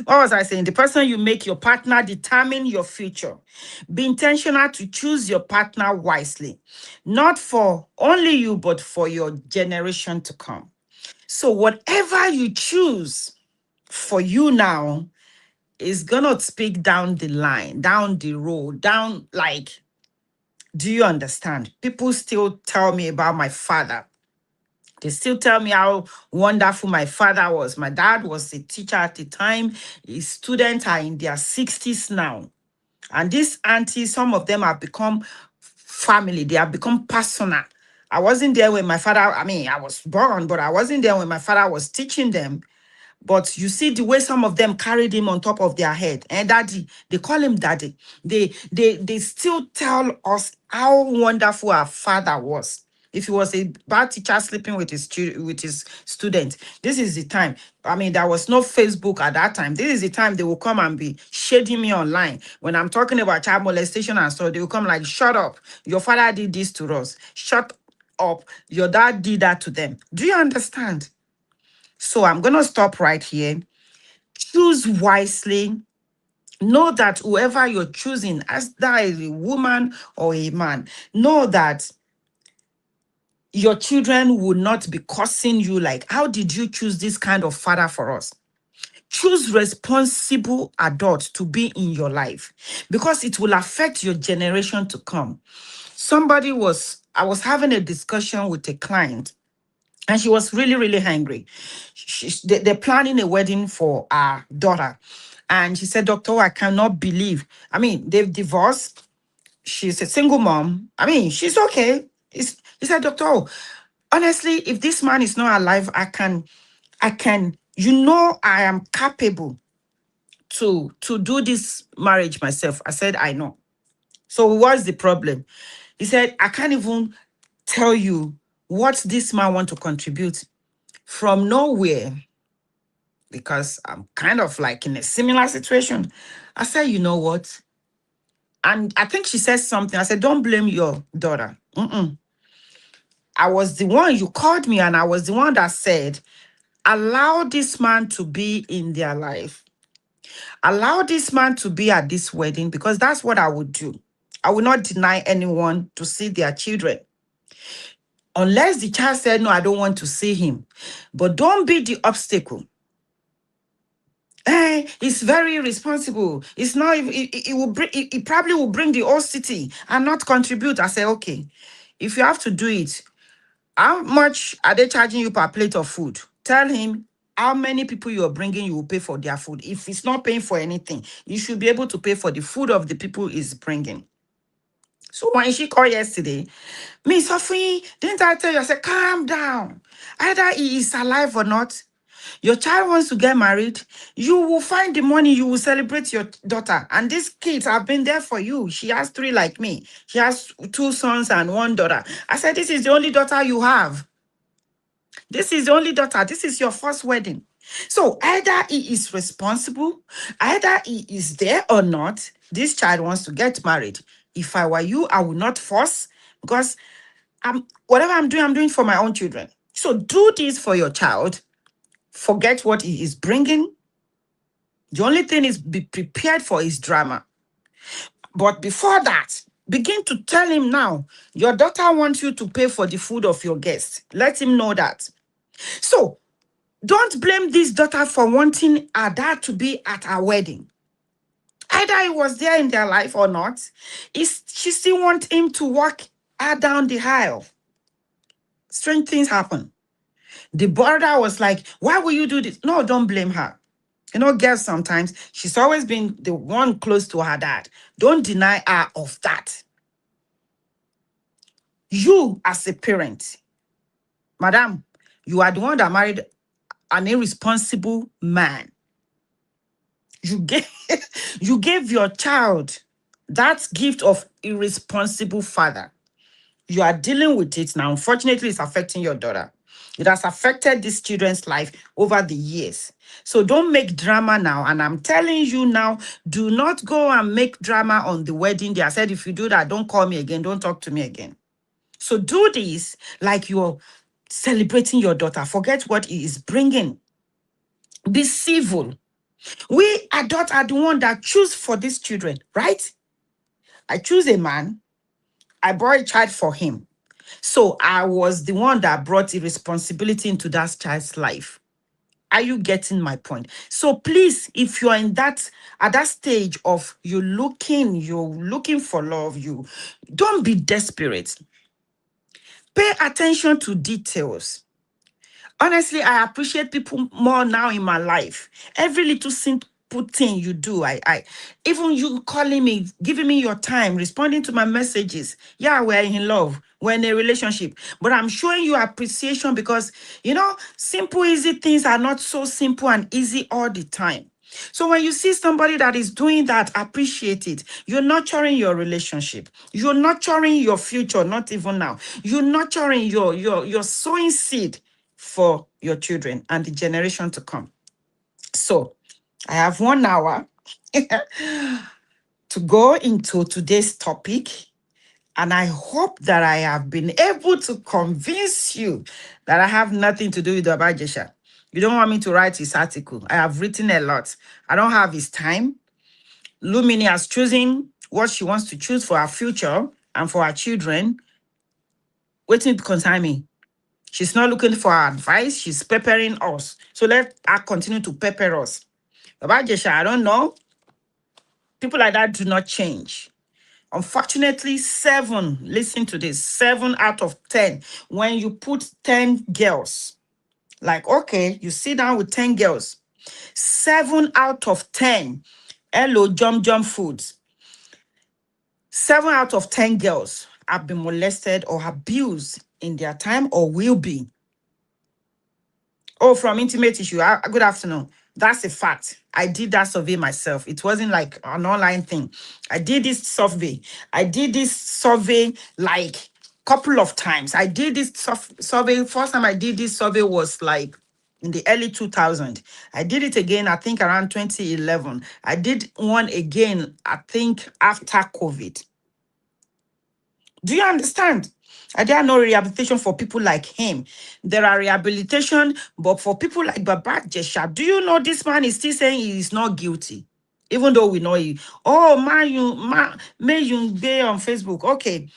What was I saying? The person you make your partner determine your future. Be intentional to choose your partner wisely, not for only you, but for your generation to come. So, whatever you choose for you now is gonna speak down the line, down the road, down like, do you understand? People still tell me about my father. They still tell me how wonderful my father was. My dad was a teacher at the time. His students are in their 60s now. And these aunties, some of them have become family. They have become personal. I wasn't there when my father, I mean, I was born, but I wasn't there when my father was teaching them. But you see the way some of them carried him on top of their head. And daddy, they call him daddy. They still tell us how wonderful our father was. If he was a bad teacher sleeping with with his student, this is the time. I mean, there was no Facebook at that time. This is the time they will come and be shading me online. When I'm talking about child molestation and so, they will come like, shut up. Your father did this to us. Shut up. Your dad did that to them. Do you understand? So I'm going to stop right here. Choose wisely. Know that whoever you're choosing, as that is a woman or a man, know that your children will not be cursing you like, how did you choose this kind of father for us? Choose responsible adults to be in your life because it will affect your generation to come. I was having a discussion with a client and she was really, really angry. They're planning a wedding for our daughter. And she said, Doctor, I cannot believe. I mean, they've divorced. She's a single mom. I mean, she's okay. He said, Doctor, honestly, if this man is not alive, I am capable to do this marriage myself. I said, I know. So what's the problem? He said, I can't even tell you what this man want to contribute from nowhere because I'm kind of like in a similar situation. I said, you know what? And I think she said something. I said, don't blame your daughter. I was the one, you called me, and I was the one that said, allow this man to be in their life. Allow this man to be at this wedding because that's what I would do. I will not deny anyone to see their children. Unless the child said, no, I don't want to see him. But don't be the obstacle. It's very irresponsible. It's not, it will bring, it probably will bring the whole city and not contribute. I say, okay, if you have to do it, how much are they charging you per plate of food? Tell him how many people you are bringing, you will pay for their food. If it's not paying for anything, you should be able to pay for the food of the people he's bringing. So when she called yesterday, Miss Sophie, didn't I tell you? I said, calm down. Either he is alive or not. Your child wants to get married. You will find the money. You will celebrate your daughter. And these kids have been there for you. She has three like me. She has two sons and one daughter. I said, this is the only daughter you have. This is the only daughter. This is your first wedding. So either he is responsible, either he is there or not. This child wants to get married. If I were you, I would not force, because whatever I'm doing for my own children. So do this for your child. Forget what he is bringing. The only thing is be prepared for his drama. But before that, begin to tell him now, your daughter wants you to pay for the food of your guest. Let him know that. So don't blame this daughter for wanting her dad to be at her wedding. Either he was there in their life or not, she still wants him to walk her down the aisle. Strange things happen. The brother was like, why will you do this? No, don't blame her. You know, girls sometimes, she's always been the one close to her dad. Don't deny her of that. You, as a parent, madam, you are the one that married an irresponsible man. You gave, you gave your child that gift of irresponsible father. You are dealing with it now. Unfortunately, it's affecting your daughter. It has affected this children's life over the years. So don't make drama now. And I'm telling you now, do not go and make drama on the wedding day. I said, if you do that, don't call me again. Don't talk to me again. So do this like you're celebrating your daughter. Forget what he is bringing. Be civil. We adults are the one that choose for these children, right? I choose a man. I brought a child for him. So I was the one that brought the responsibility into that child's life. Are you getting my point? So please, if you're in that, at that stage of you're looking for love, you don't be desperate. Pay attention to details. Honestly, I appreciate people more now in my life. Every little simple thing you do, I even you calling me, giving me your time, responding to my messages. Yeah, we're in love, we're in a relationship, but I'm showing you appreciation because, you know, simple, easy things are not so simple and easy all the time. So when you see somebody that is doing that, appreciate it. You're nurturing your relationship. You're nurturing your future, not even now. You're nurturing your sowing seed for your children and the generation to come. So I have 1 hour to go into today's topic. And I hope that I have been able to convince you that I have nothing to do with Baba Jesha. You don't want me to write his article. I have written a lot. I don't have his time. Lumini has chosen what she wants to choose for her future and for her children. Waiting to concern me. She's not looking for our advice. She's peppering us. So let her continue to pepper us. Baba Jesha, I don't know. People like that do not change. Unfortunately, listen to this, 7 out of 10. When you put 10 girls, like, okay, you sit down with 10 girls, 7 out of 10, hello, jump foods. 7 out of 10 girls have been molested or abused in their time or will be. Oh, from intimate issue. Good afternoon. That's a fact. I did that survey myself. It wasn't like an online thing. I did this survey. Like couple of times. I did this survey. First time I did this survey was like in the early 2000s. I did it again, I think around 2011. I did one again, I think after COVID. Do you understand? There are no rehabilitation for people like him. There are rehabilitation, but for people like Baba Jesha, do you know this man is still saying he is not guilty? Even though we know he, oh, may you be on Facebook. Okay.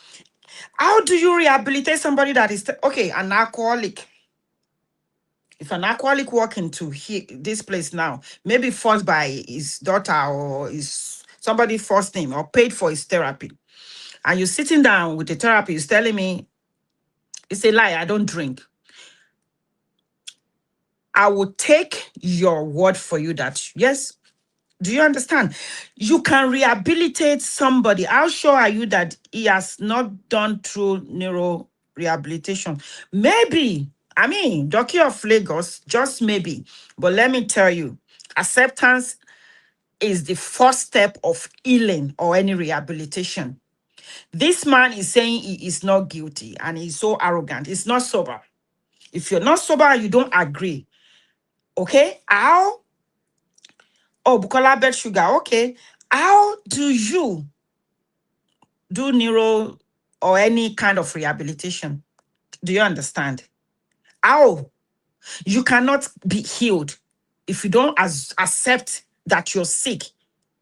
How do you rehabilitate somebody that is okay, an alcoholic? If an alcoholic walk into this place now, maybe forced by his daughter or his somebody forced him or paid for his therapy, and you're sitting down with the therapist telling me it's a lie, I don't drink. I will take your word for you that yes. Do you understand? You can rehabilitate somebody. How sure are you that he has not done through neuro rehabilitation? Maybe. I mean, Dr.O of Lagos, just maybe. But let me tell you, acceptance is the first step of healing or any rehabilitation. This man is saying he is not guilty and he's so arrogant. He's not sober. If you're not sober and you don't agree, okay? How? Oh, Bukola bed sugar. Okay. How do you do neuro or any kind of rehabilitation? Do you understand? How? You cannot be healed if you don't accept that you're sick.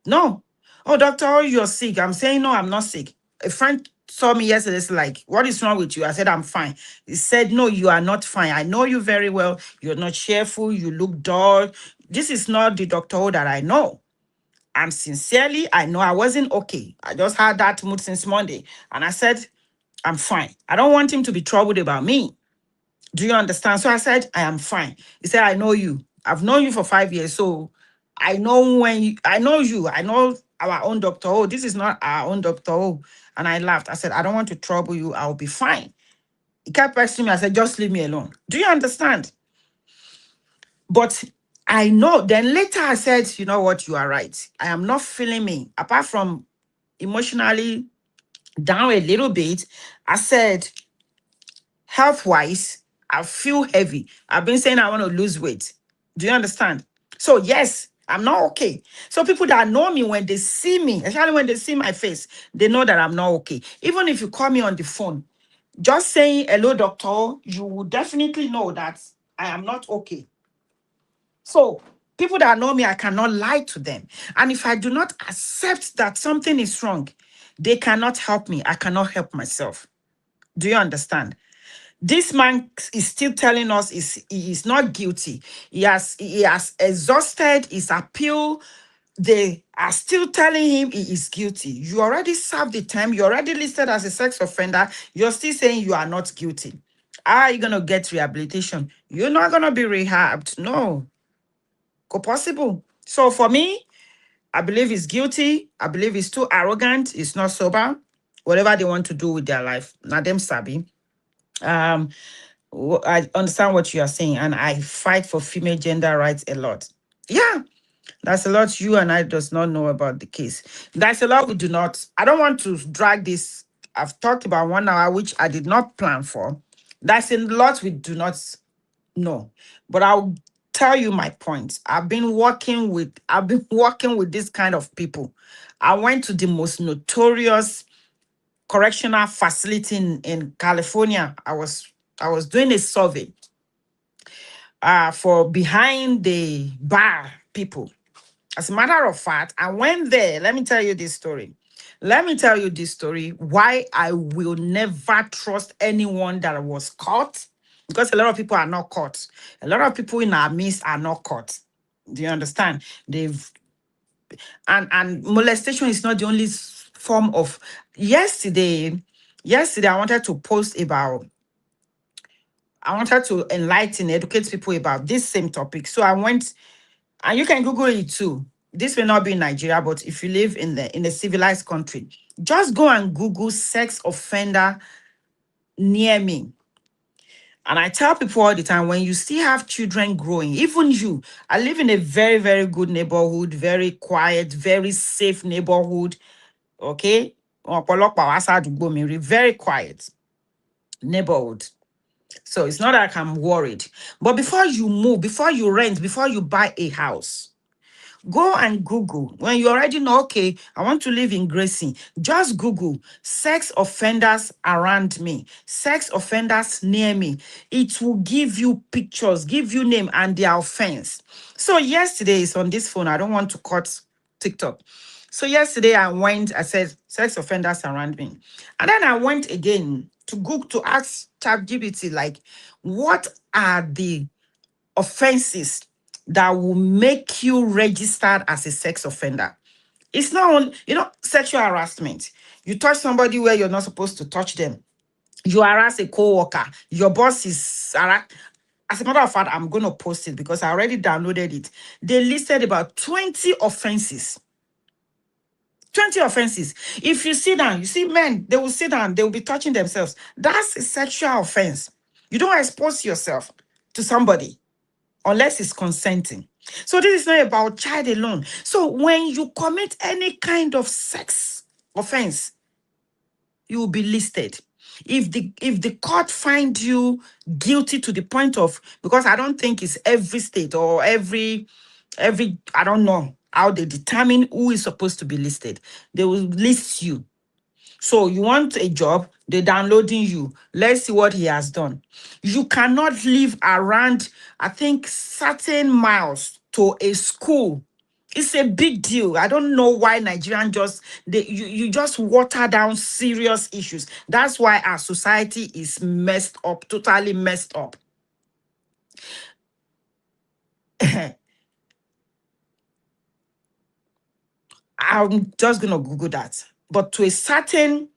No. Oh, doctor, oh, you're sick. I'm saying, no, I'm not sick. A friend saw me yesterday. It's like, what is wrong with you? I said, I'm fine. He said, no, you are not fine. I know you very well. You're not cheerful. You look dull. This is not the Dr.O that I know. And sincerely, I know I wasn't okay. I just had that mood since Monday. And I said, I'm fine. I don't want him to be troubled about me. Do you understand? So I said, I am fine. He said, I know you. I've known you for 5 years. So I know I know you. I know our own Dr.O. This is not our own Dr.O. And I laughed. I said, I don't want to trouble you. I'll be fine. He kept pressing me. I said, just leave me alone. Do you understand? But I know. Then later I said, you know what? You are right. I am not feeling me. Apart from emotionally down a little bit, I said, health-wise, I feel heavy. I've been saying I want to lose weight. Do you understand? So yes, I'm not okay. So people that know me, when they see me, especially when they see my face, they know that I'm not okay. Even if you call me on the phone, just saying hello, doctor, you will definitely know that I am not okay. So people that know me, I cannot lie to them. And if I do not accept that something is wrong, they cannot help me. I cannot help myself. Do you understand? This man is still telling us he is not guilty. He has exhausted his appeal. They are still telling him he is guilty. You already served the term. You already listed as a sex offender. You're still saying you are not guilty. How are you going to get rehabilitation? You're not going to be rehabbed. No. Go possible. So for me, I believe he's guilty. I believe he's too arrogant. He's not sober. Whatever they want to do with their life, not them sabi. Um, I understand what you are saying, and I fight for female gender rights a lot. Yeah, that's a lot you and I does not know about the case. That's a lot we do not. I don't want to drag this. I've talked about 1 hour, which I did not plan for. That's a lot we do not know. But I'll tell you my point. I've been working with this kind of people. I went to the most notorious correctional facility in California. I was doing a survey for behind the bar people. As a matter of fact, I went there. Let me tell you this story. Let me tell you this story why I will never trust anyone that was caught, because a lot of people are not caught. A lot of people in our midst are not caught. Do you understand? They've and molestation is not the only form of. Yesterday I wanted to post about. I wanted to enlighten, educate people about this same topic. So I went, and you can Google it too. This may not be in Nigeria, but if you live in a civilized country, just go and Google sex offender near me. And I tell people all the time, when you still have children growing, even you, I live in a very, very good neighborhood, very quiet, very safe neighborhood. Okay? Very quiet neighborhood. So it's not like I'm worried. But before you move, before you rent, before you buy a house, go and Google. When you already know, okay, I want to live in Gracie, just Google sex offenders around me, sex offenders near me. It will give you pictures, give you name and their offense. So yesterday is on this phone. I don't want to cut TikTok. So yesterday I went, I said sex offenders around me. And then I went again to Google to ask ChatGPT, like, what are the offenses that will make you registered as a sex offender? It's not on, sexual harassment. You touch somebody where you're not supposed to touch them. You harass a co-worker. Your boss is as a matter of fact, I'm going to post it because I already downloaded it. They listed about 20 offenses. 20 offenses. If you sit down, you see men, they will sit down, they will be touching themselves. That's a sexual offense. You don't expose yourself to somebody unless it's consenting. So this is not about child alone. So when you commit any kind of sex offense, you will be listed. If the court find you guilty to the point of, because I don't think it's every state or every I don't know how they determine who is supposed to be listed. They will list you. So you want a job, they're downloading you. Let's see what he has done. You cannot live around, I think, certain miles to a school. It's a big deal. I don't know why Nigerian you just water down serious issues. That's why our society is messed up, totally messed up. I'm just gonna Google that. But to a certain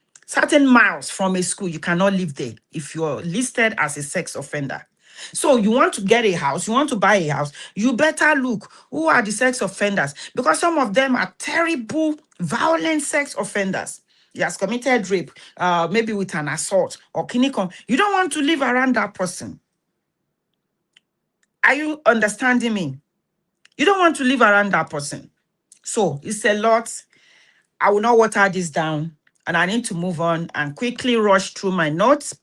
miles from a school, you cannot live there if you're listed as a sex offender. So you want to get a house, you want to buy a house, you better look who are the sex offenders, because some of them are terrible, violent sex offenders. He has committed rape, maybe with an assault or kinikon. You don't want to live around that person. Are you understanding me? You don't want to live around that person. So it's a lot. I will not water this down, and I need to move on and quickly rush through my notes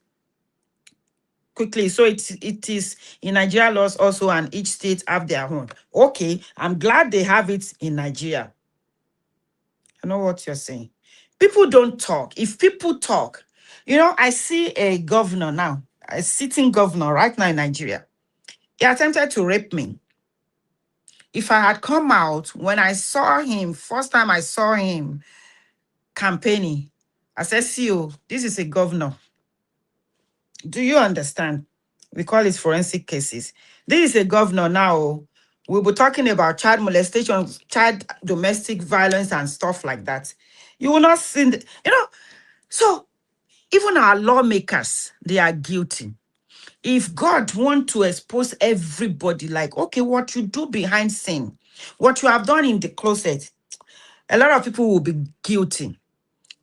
quickly. So it is in Nigeria laws also, and each state have their own. Okay, I'm glad they have it in Nigeria. I know what you're saying. People don't talk. If people talk, I see a governor now, a sitting governor right now in Nigeria. He attempted to rape me. If I had come out when I saw him, first time I saw him campaigning, I said, see you, this is a governor. Do you understand? We call it forensic cases. This is a governor now. We'll be talking about child molestation, child domestic violence, and stuff like that. You will not see, so even our lawmakers, they are guilty. If God want to expose everybody, like, okay, what you do behind scene, what you have done in the closet, a lot of people will be guilty.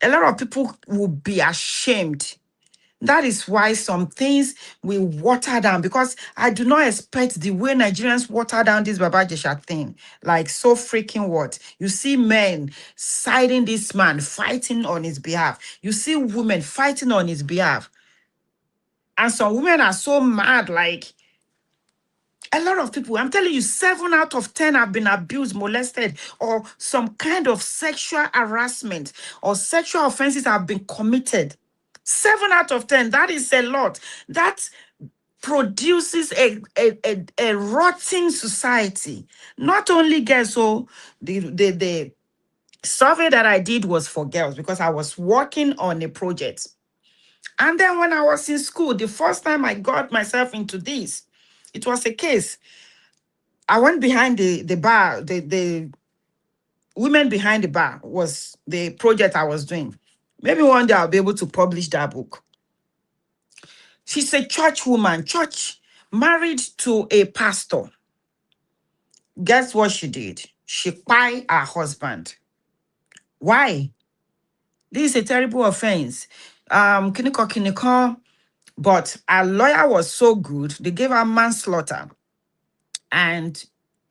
A lot of people will be ashamed. That is why some things will water down, because I do not expect the way Nigerians water down this Baba Jesha thing. Like, so freaking what? You see men siding this man, fighting on his behalf. You see women fighting on his behalf. And some women are so mad, like, a lot of people, I'm telling you, 7 out of 10 have been abused, molested, or some kind of sexual harassment or sexual offenses have been committed. 7 out of 10, that is a lot. That produces a rotting society. Not only girls, so the survey that I did was for girls because I was working on a project. And then when I was in school, the first time I got myself into this, it was a case. I went behind the bar, the women behind the bar was the project I was doing. Maybe one day I'll be able to publish that book. She's a church woman, church, married to a pastor. Guess what she did? She kpai her husband. Why? This is a terrible offense. Kiniko. But our lawyer was so good, they gave her manslaughter. And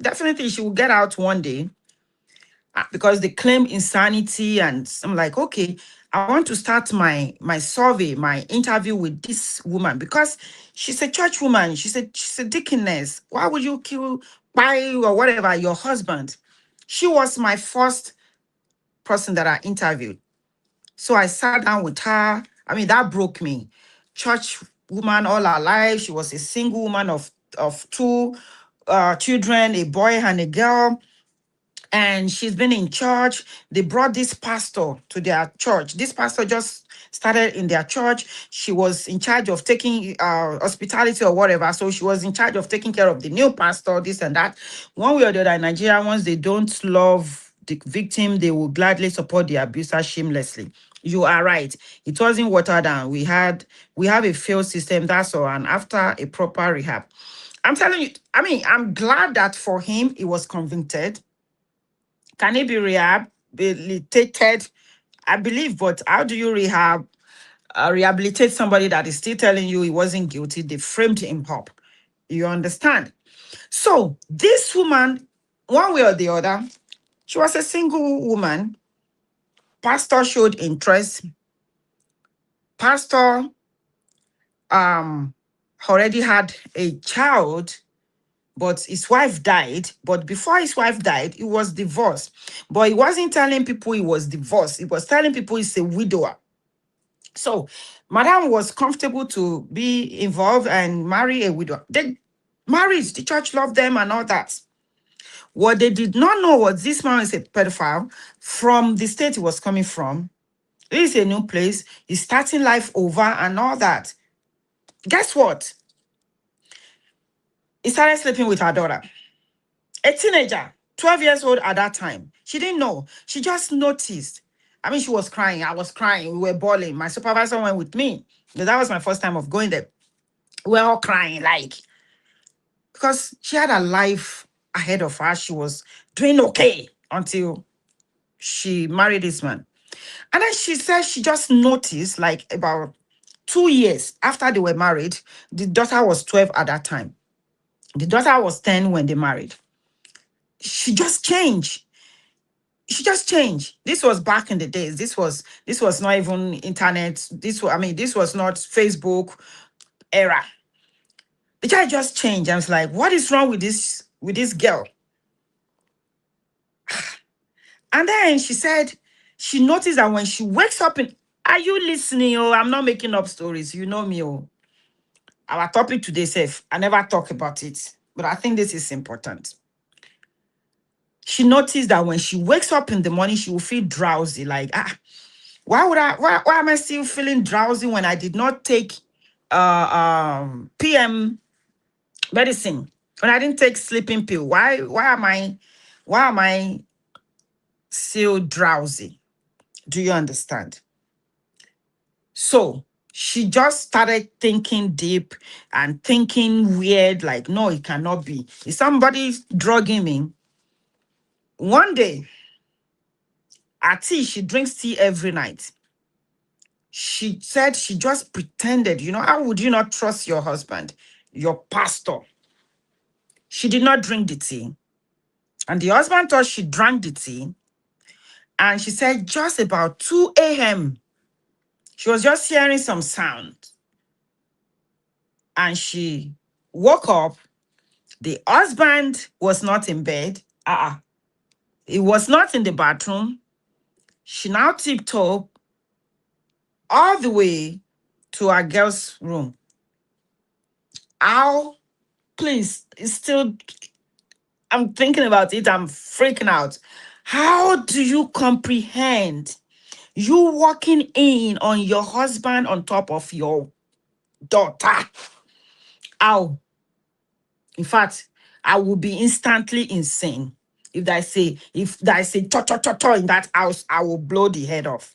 definitely she will get out one day because they claim insanity. And I'm like, okay, I want to start my survey, my interview with this woman, because she's a church woman. She's a deaconess. Why would you kill by or whatever your husband? She was my first person that I interviewed. So I sat down with her. I mean, that broke me. Church woman all her life. She was a single woman of two children, a boy and a girl. and she's been in church. They brought this pastor to their church. This pastor just started in their church. She was in charge of taking hospitality or whatever. So she was in charge of taking care of the new pastor, this and that. One way or the other, in Nigeria, once they don't love the victim, they will gladly support the abuser shamelessly. You are right. It wasn't watered down. We have a failed system, that's all. And after a proper rehab, I'm telling you, I mean, I'm glad that for him, he was convicted. Can it be rehabilitated? I believe, but how do you rehabilitate somebody that is still telling you he wasn't guilty? They framed him up. You understand? So this woman, one way or the other, she was a single woman. Pastor showed interest. Pastor um already had a child, but his wife died. But before his wife died, he was divorced. But he wasn't telling people he was divorced. He was telling people he's a widower. So Madam was comfortable to be involved and marry a widow. They married, the church loved them and all that. What they did not know was this man is a pedophile from the state he was coming from. This is a new place. He's starting life over and all that. Guess what? He started sleeping with her daughter. A teenager, 12 years old at that time. She didn't know. She just noticed. I mean, she was crying. I was crying. We were bawling. My supervisor went with me. That was my first time of going there. We were all crying, like, because she had a life ahead of her. She was doing okay until she married this man. And then she said she just noticed, like, about 2 years after they were married, the daughter was 12 at that time. The daughter was 10 when they married. She just changed. She just changed. This was back in the days. This was not even internet. This was not Facebook era. The child just changed. I was like, what is wrong with this girl? And then she said she noticed that when she wakes up in, are you listening? Oh, I'm not making up stories. You know me. Oh, our topic today, safe. I never talk about it, but I think this is important. She noticed that when she wakes up in the morning, she will feel drowsy. Like, why am I still feeling drowsy when I did not take PM medicine? When I didn't take sleeping pill? Why am I still drowsy? Do you understand? So she just started thinking deep and thinking weird, like, no, it cannot be. Is somebody drugging me? One day, at tea, she drinks tea every night. She said she just pretended. How would you not trust your husband, your pastor? She did not drink the tea. And the husband thought she drank the tea. And she said just about 2 a.m., she was just hearing some sound. And she woke up. The husband was not in bed. He was not in the bathroom. She now tiptoed all the way to our girl's room. How? Please, it's still, I'm thinking about it. I'm freaking out. How do you comprehend you walking in on your husband on top of your daughter? How? In fact, I will be instantly insane. If I say cho in that house, I will blow the head off.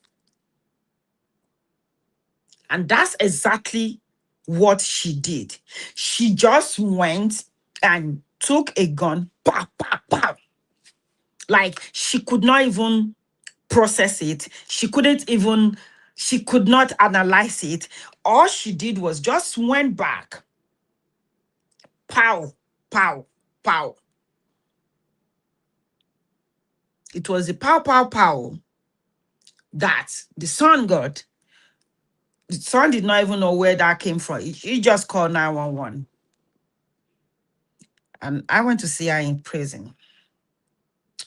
And that's exactly what she did. She just went and took a gun, pow, pow, pow. Like, she could not even process it. She could not analyze it. All she did was just went back, pow, pow, pow. It was the pow, pow, pow that the son got. The son did not even know where that came from. He just called 911. And I went to see her in prison.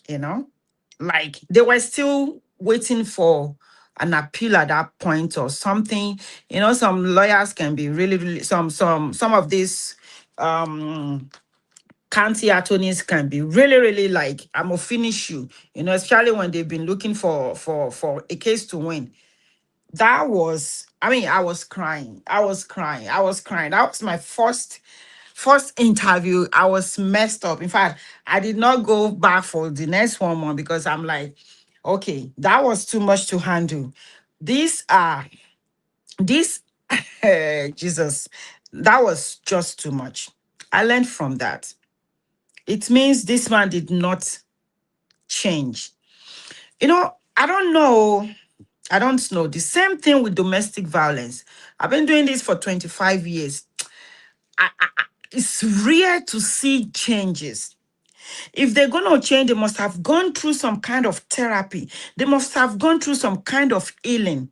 you know like, they were still waiting for an appeal at that point or something. Some lawyers can be really, really, some of these county attorneys can be really, really like, I'm gonna finish you, especially when they've been looking for a case to win. That was, I mean, I was crying. I was crying. I was crying. That was my first interview. I was messed up. In fact, I did not go back for the next one more because I'm like, okay, that was too much to handle. These are this Jesus, that was just too much. I learned from that. It means this man did not change. I don't know. I don't know. The same thing with domestic violence. I've been doing this for 25 years. It's rare to see changes. If they're going to change, they must have gone through some kind of therapy. They must have gone through some kind of healing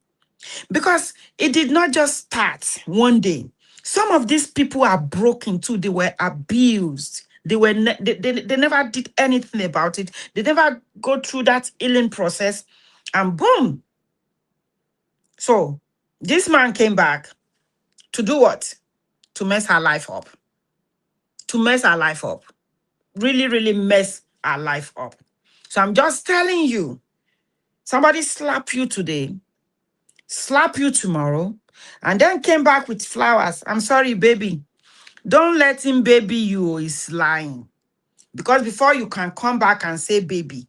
because it did not just start one day. Some of these people are broken too. They were abused. They never did anything about it. They never go through that healing process, and boom. So this man came back to do what? To mess her life up. To mess her life up. Really, really mess her life up. So I'm just telling you, somebody slap you today, slap you tomorrow, and then came back with flowers. I'm sorry, baby. Don't let him baby you. He's lying. Because before you can come back and say baby,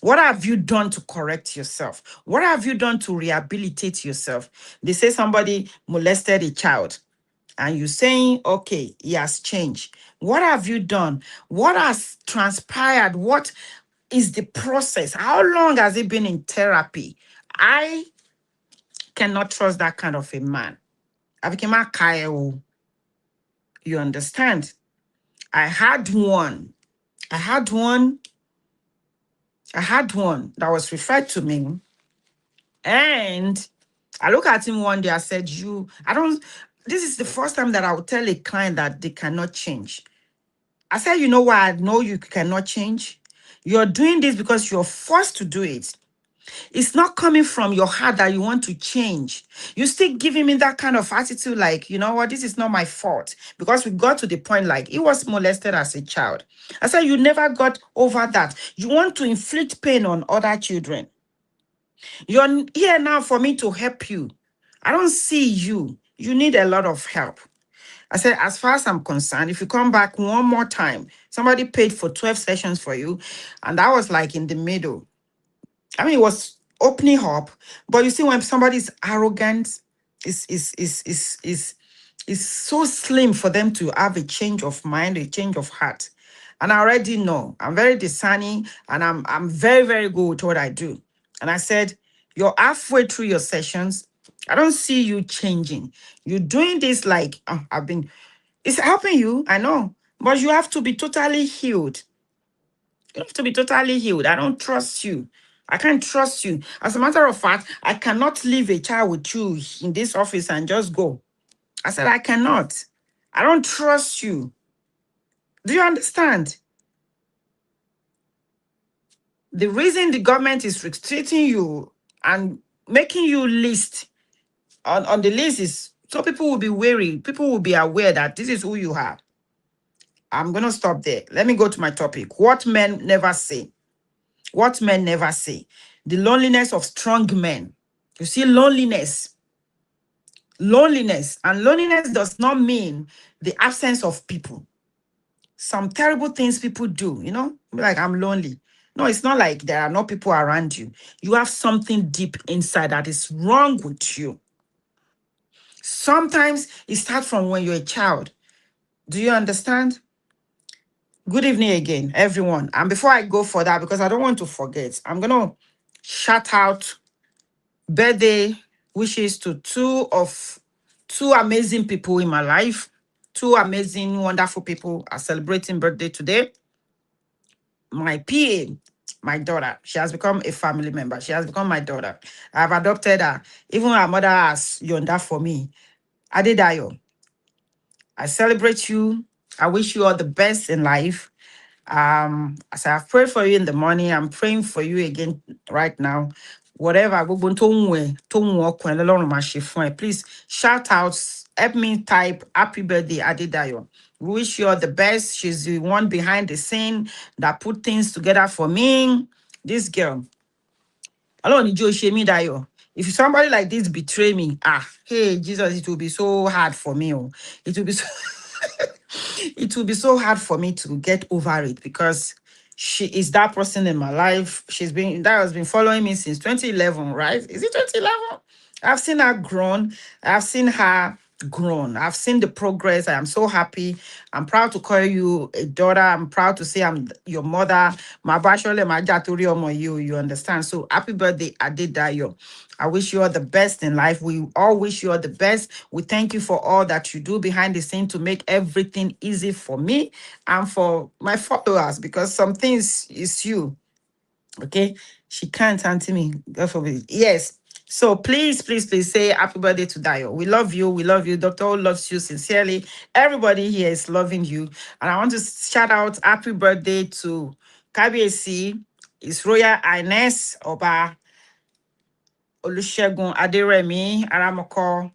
what have you done to correct yourself? What have you done to rehabilitate yourself? They say somebody molested a child and you're saying, okay, he has changed. What have you done? What has transpired? What is the process? How long has he been in therapy? I cannot trust that kind of a man. I became a Kyle. You understand? I had one. I had one. I had one that was referred to me. And I look at him one day, I said, this is the first time that I would tell a client that they cannot change. I said, you know why I know you cannot change? You're doing this because you're forced to do it. It's not coming from your heart that you want to change. You still giving me that kind of attitude, like, you know what, this is not my fault. Because we got to the point like he was molested as a child. I said, you never got over that. You want to inflict pain on other children. You're here now for me to help you. I don't see you. You need a lot of help. I said, as far as I'm concerned, if you come back one more time, somebody paid for 12 sessions for you, and that was like in the middle. I mean, it was opening up, but you see, when somebody's arrogant, is so slim for them to have a change of mind, a change of heart. And I already know I'm very discerning, and I'm very, very good with what I do. And I said, you're halfway through your sessions. I don't see you changing. You're doing this like it's helping you, I know, but you have to be totally healed. You have to be totally healed. I don't trust you. I can't trust you. As a matter of fact, I cannot leave a child with you in this office and just go. I said, I cannot. I don't trust you. Do you understand? The reason the government is restricting you and making you list on the list is so people will be wary. People will be aware that this is who you are. I'm going to stop there. Let me go to my topic. What men never say. What men never say. The loneliness of strong men. You see, loneliness. Loneliness. And loneliness does not mean the absence of people. Some terrible things people do, like I'm lonely. No, it's not like there are no people around you. You have something deep inside that is wrong with you. Sometimes it starts from when you're a child. Do you understand? Good evening again, everyone. And before I go for that, because I don't want to forget, I'm going to shout out birthday wishes to two amazing people in my life. Two amazing, wonderful people are celebrating birthday today. My PA, my daughter, she has become a family member. She has become my daughter. I've adopted her. Even her mother has yonda for me. Adedayo, I celebrate you. I wish you all the best in life. As I've prayed for you in the morning, I'm praying for you again right now. Whatever, please shout out help me type happy birthday, Adedayo. We wish you all the best. She's the one behind the scene that put things together for me. This girl. Hello, Nijo Shemidayo. If somebody like this betray me, hey, Jesus, it will be so hard for me. Oh. It will be so it will be so hard for me to get over it because she is that person in my life. That has been following me since 2011, right? Is it 2011? I've seen her grown. I've seen her grown. I've seen the progress. I am so happy. I'm proud to call you a daughter. I'm proud to say I'm your mother. My bashole, my jaturi omo you understand? So happy birthday, Adedayo. I wish you all the best in life. We all wish you all the best. We thank you for all that you do behind the scene to make everything easy for me and for my followers because some things is you. Okay, she can't answer me. God forbid. Yes. So please, please, please say happy birthday to Dio. We love you. We love you. Dr.O loves you sincerely. Everybody here is loving you. And I want to shout out happy birthday to KBAC, His Royal Highness Oba Olusegun Aderemi Aramoko,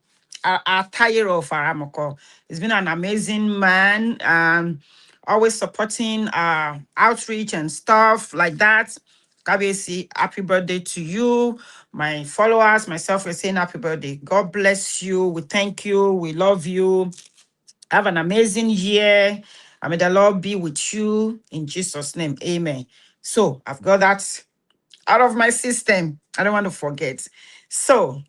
Tayer of Aramoko. He's been an amazing man, always supporting outreach and stuff like that. Kabesi, happy birthday to you. My followers, myself, we're saying happy birthday. God bless you. We thank you. We love you. Have an amazing year. And may the Lord be with you in Jesus' name. Amen. So I've got that out of my system. I don't want to forget. So,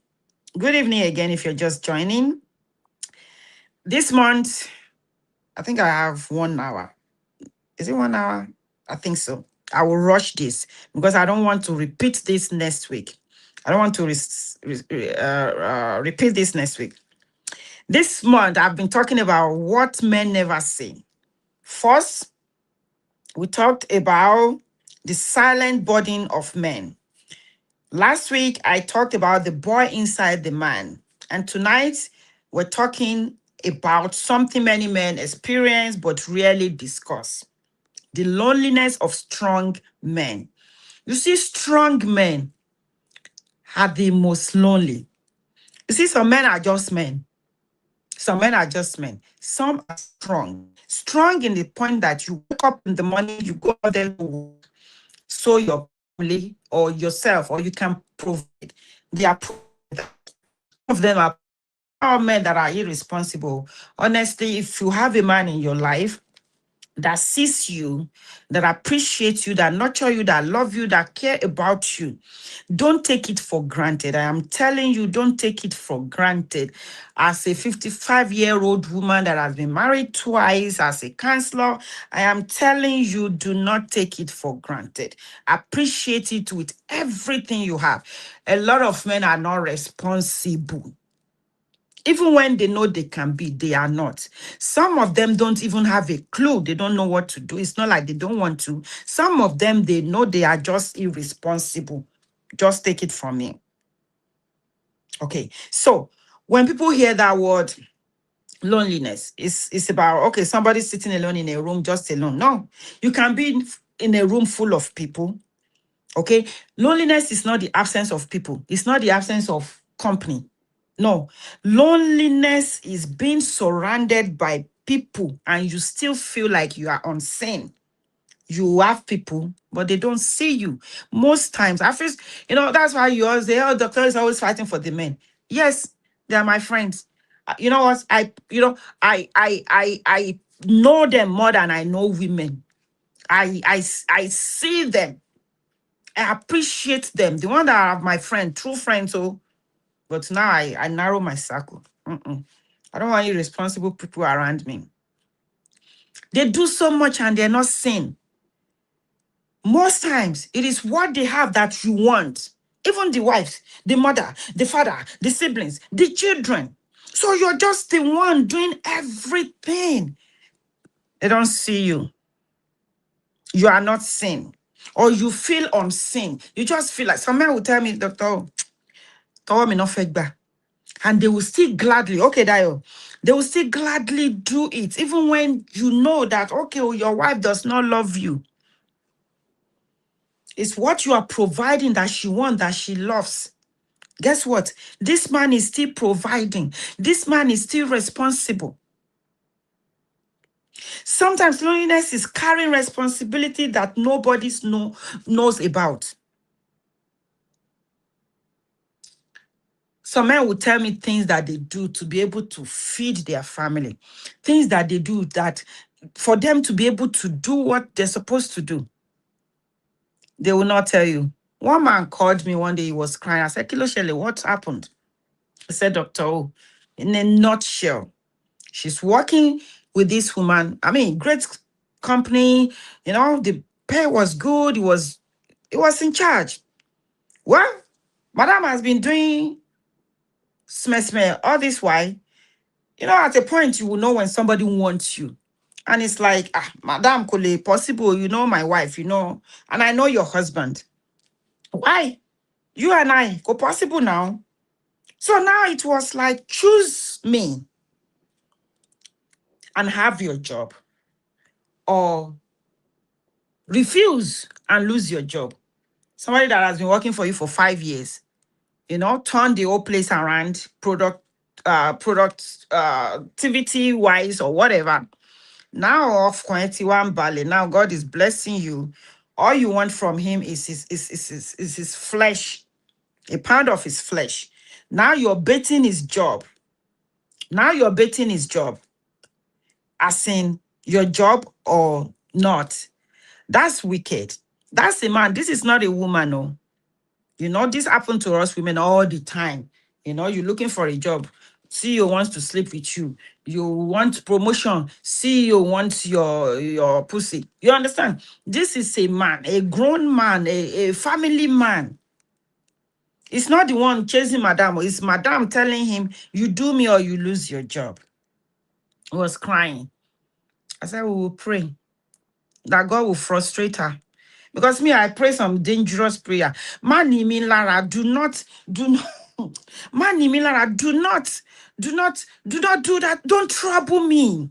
good evening again if you're just joining. This month, I think I have 1 hour. Is it 1 hour? I think so. I will rush this because I don't want to repeat this next week. I don't want to repeat this next week. This month, I've been talking about what men never say. First, we talked about the silent burden of men. Last week, I talked about the boy inside the man. And tonight, we're talking about something many men experience but rarely discuss. The loneliness of strong men. You see, strong men are the most lonely. You see, some men are just men. Some men are just men. Some are strong. Strong in the point that you wake up in the morning, you go out there to work, so your family or yourself, or you can provide. They are of them are all men that are irresponsible. Honestly, if you have a man in your life that sees you, that appreciates you, that nurture you, that love you, that care about you, don't take it for granted. I am telling you, don't take it for granted. As a 55-year-old woman that has been married twice, as a counselor, I am telling you, do not take it for granted. Appreciate it with everything you have. A lot of men are not responsible. Even when they know they can be, they are not. Some of them don't even have a clue. They don't know what to do. It's not like they don't want to. Some of them, they know they are just irresponsible. Just take it from me. Okay. So when people hear that word, loneliness, it's about, okay, somebody sitting alone in a room, just alone. No, you can be in a room full of people. Okay. Loneliness is not the absence of people. It's not the absence of company. No, loneliness is being surrounded by people and you still feel like you are unseen. You have people, but they don't see you. Most times, I feel, that's why you always say, oh, doctor is always fighting for the men. Yes, they are my friends. You know what? I know them more than I know women. I see them. I appreciate them. The one that are my friend, true friends, oh, but now I narrow my circle. I don't want irresponsible people around me. They do so much and they're not seen. Most times, it is what they have that you want. Even the wives, the mother, the father, the siblings, the children. So you're just the one doing everything. They don't see you. You are not seen. Or you feel unseen. You just feel like, some men will tell me, Doctor, call me not fake back. And they will still gladly, okay, Dio, they will still gladly do it, even when you know that, okay, your wife does not love you. It's what you are providing that she wants, that she loves. Guess what? This man is still providing. This man is still responsible. Sometimes loneliness is carrying responsibility that knows about. Some men will tell me things that they do to be able to feed their family, things that they do that for them to be able to do what they're supposed to do. They will not tell you. One man called me one day, he was crying. I said, Kilo Shelley, what happened? He said, Dr.O, in a nutshell, she's working with this woman. I mean, great company, the pay was good. It was in charge. Well, madam has been doing smeh all this while. At a point you will know when somebody wants you. And it's like, madam, Kole, possible, my wife, and I know your husband. Why? You and I, go possible now. So now it was like, choose me and have your job, or refuse and lose your job. Somebody that has been working for you for 5 years, turn the whole place around, productivity wise or whatever. Now of quantity one ballet. Now God is blessing you. All you want from him is his flesh, a pound of his flesh. Now you're betting his job. Now you're betting his job. As in your job or not. That's wicked. That's a man. This is not a woman, no. This happened to us women all the time. You're looking for a job. CEO wants to sleep with you. You want promotion. CEO wants your pussy. You understand? This is a man, a grown man, a family man. It's not the one chasing madam. It's madam telling him, you do me or you lose your job. He was crying. I said, we will pray that God will frustrate her. Because me, I pray some dangerous prayer. Mani mi Lara, do not, Mani mi Lara, do not do that. Don't trouble me.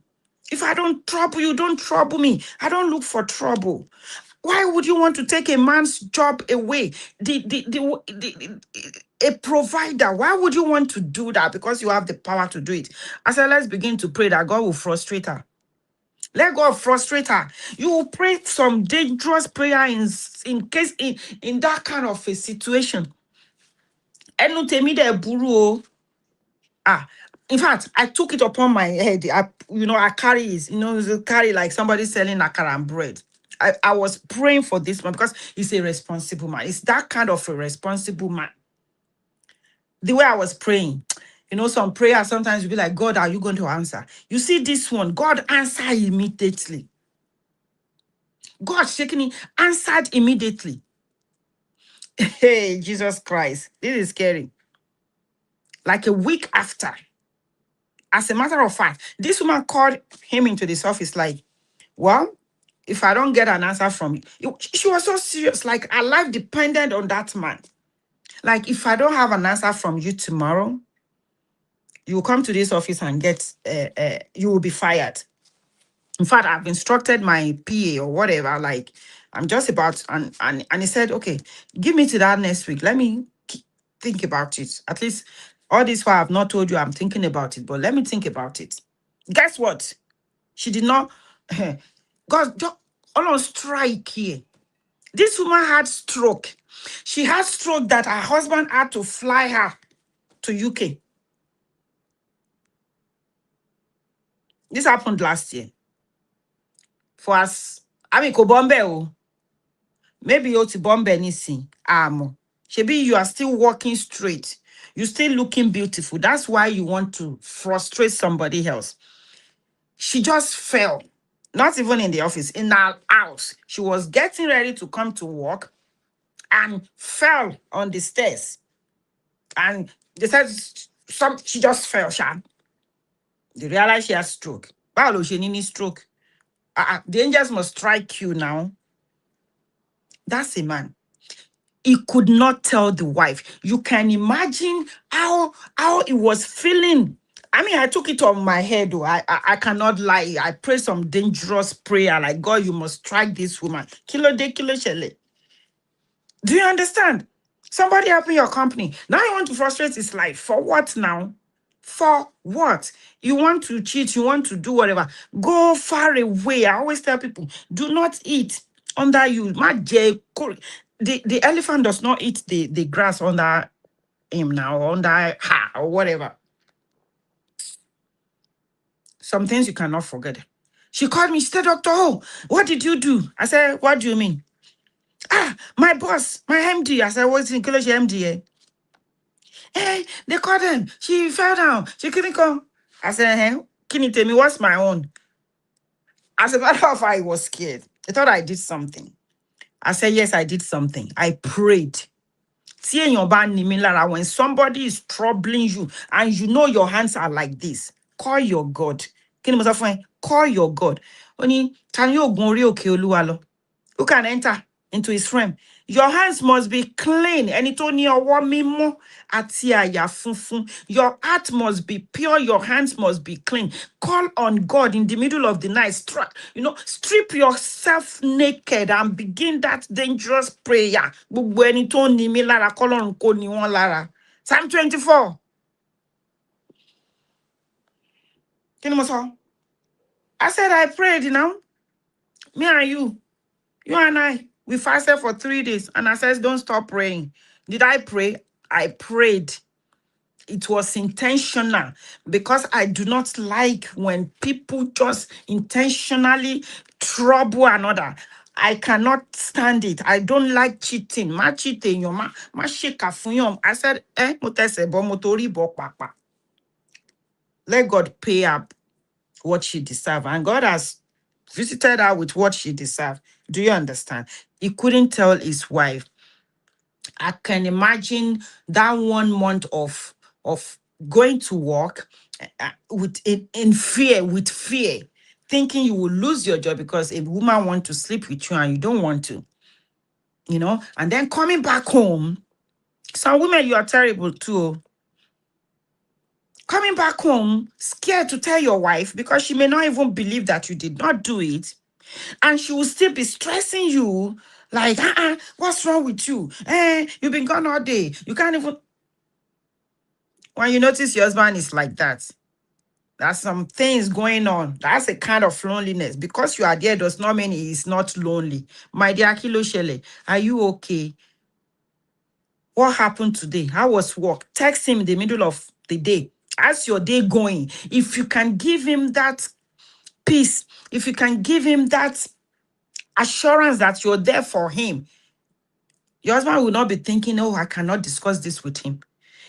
If I don't trouble you, don't trouble me. I don't look for trouble. Why would you want to take a man's job away? A provider. Why would you want to do that? Because you have the power to do it. I said, let's begin to pray that God will frustrate her. Let God frustrate her. You will pray some dangerous prayer in case in that kind of a situation. Enu temi de buru o. In fact, I took it upon my head. I carry it. Carry like somebody selling akara and bread. I was praying for this man because he's a responsible man. It's that kind of a responsible man. The way I was praying, some prayer sometimes you be like, God, are you going to answer? You see this one, God answer immediately. God shaking it, answered immediately. Hey, Jesus Christ. This is scary. Like a week after. As a matter of fact, this woman called him into this office like, well, if I don't get an answer from you. She was so serious. Like, her life depended on that man. Like, if I don't have an answer from you tomorrow, you will come to this office and you will be fired. In fact, I've instructed my PA or whatever, like, I'm just about, and he said, okay, give me to that next week. Let me think about it. At least all this while I've not told you I'm thinking about it, but let me think about it. Guess what? She did not, God, on strike here. This woman had stroke. She had stroke that her husband had to fly her to UK. This happened last year. For us, I mean, Kobombe, maybe you're to Bombe Nisi. Shebi, you are still walking straight. You're still looking beautiful. That's why you want to frustrate somebody else. She just fell. Not even in the office, in our house. She was getting ready to come to work and fell on the stairs. And they said she just fell, Sha. They realized she has stroke. Paolo, she need stroke. The angels must strike you now. That's a man. He could not tell the wife. You can imagine how it was feeling. I mean, I took it on my head. Though. I cannot lie. I prayed some dangerous prayer like, God, you must strike this woman. Kilo de kilo shele. Do you understand? Somebody helping your company. Now you want to frustrate his life. For what now? For what? You want to cheat, you want to do whatever. Go far away. I always tell people, do not eat under you. The elephant does not eat the grass under him now, or under her, or whatever. Some things you cannot forget. She called me, she said, Dr.O, what did you do? I said, what do you mean? My boss, my MD. I said, what's in college MD? Hey, they called him. She fell down. She couldn't come. I said, hey, can you tell me what's my own? As a matter of fact, I was scared. I thought I did something. I said, yes, I did something. I prayed. When somebody is troubling you and you know your hands are like this, call your God. Call your God. Only can you go who can enter into his realm? Your hands must be clean. And it only your mimo atia funfun. Your heart must be pure. Your hands must be clean. Call on God in the middle of the night. Strip yourself naked and begin that dangerous prayer. Gbogbo ẹni tó ní mi lára, k'Ọlọ́run kó ní wọn lára. Psalm 24. Kí ni mo sọ? I said I prayed, Me and you. You and I, we fasted for 3 days, and I said, don't stop praying. Did I pray? I prayed. It was intentional because I do not like when people just intentionally trouble another. I cannot stand it. I don't like cheating. Ma cheating, ma shake I said, motese bo motori bo papa. Let God pay up what she deserves. And God has visited her with what she deserved. Do you understand? He couldn't tell his wife. I can imagine that 1 month of going to work in fear, with fear, thinking you will lose your job because a woman wants to sleep with you and you don't want to, and then coming back home. Some women, you are terrible too. Coming back home, scared to tell your wife because she may not even believe that you did not do it. And she will still be stressing you like, what's wrong with you? You've been gone all day. You can't even. When you notice your husband is like that, there's some things going on. That's a kind of loneliness. Because you are there does not mean he is not lonely. My dear Kilo Shele, are you okay? What happened today? How was work? Text him in the middle of the day. How's your day going? If you can give him that peace, if you can give him that assurance that you're there for him, your husband will not be thinking, oh, I cannot discuss this with him.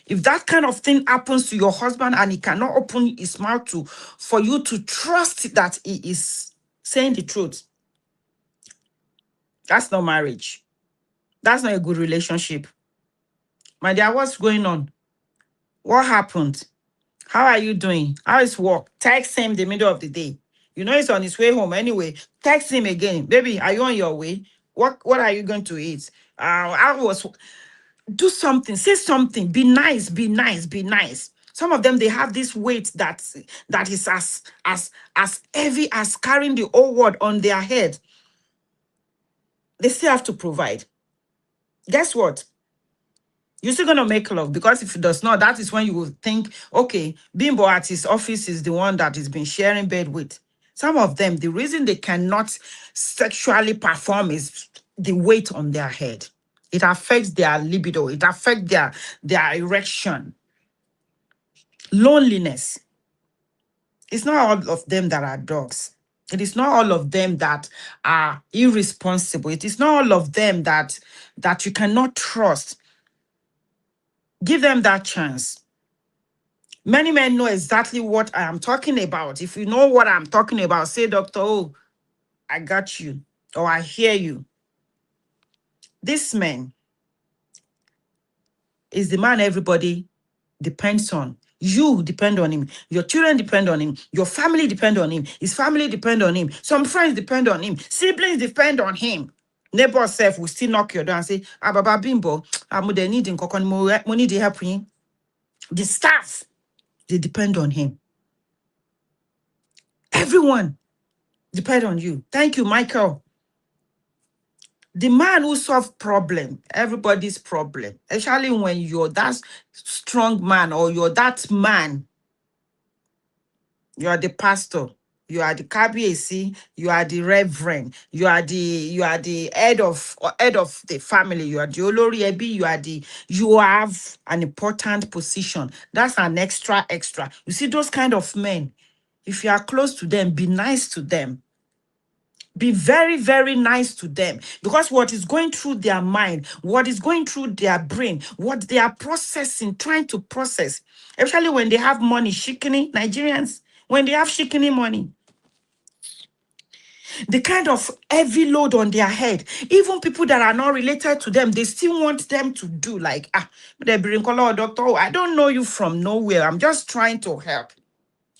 If that kind of thing happens to your husband and he cannot open his mouth for you to trust that he is saying the truth, that's not marriage. That's not a good relationship. My dear, what's going on? What happened? How are you doing? How is work? Text him the middle of the day. You know he's on his way home anyway. Text him again. Baby, are you on your way? What are you going to eat? Do something, say something, be nice, be nice, be nice. Some of them, they have this weight that is as heavy as carrying the whole world on their head. They still have to provide. Guess what? You're still gonna make love, because if it does not, that is when you will think, okay, Bimbo at his office is the one that has been sharing bed with. Some of them, the reason they cannot sexually perform is the weight on their head. It affects their libido. It affects their erection. Loneliness. It's not all of them that are dogs. It is not all of them that are irresponsible. It is not all of them that you cannot trust. Give them that chance. Many men know exactly what I am talking about. If you know what I'm talking about, say, Dr.O, I got you, or I hear you. This man is the man everybody depends on. You depend on him. Your children depend on him. Your family depend on him. His family depend on him. Some friends depend on him. Siblings depend on him. Neighbor self will still knock your door and say, Baba Bimbo, I'm needing money to help him. The staff, they depend on him. Everyone depend on you. Thank you, Michael. The man who solve problem, everybody's problem, especially when you're that strong man or you're that man, you are the pastor, you are the KBAC, you are the reverend, you are the head of the family, you are the olori ebi, you have an important position. That's an extra. You see those kind of men, if you are close to them, be nice to them. Be very, very nice to them, because what is going through their mind, what is going through their brain, what they are processing, trying to process, especially when they have money, shikini, Nigerians, when they have shikini money, the kind of heavy load on their head, even people that are not related to them, they still want them to do like, they bring color doctor. Oh, I don't know you from nowhere. I'm just trying to help.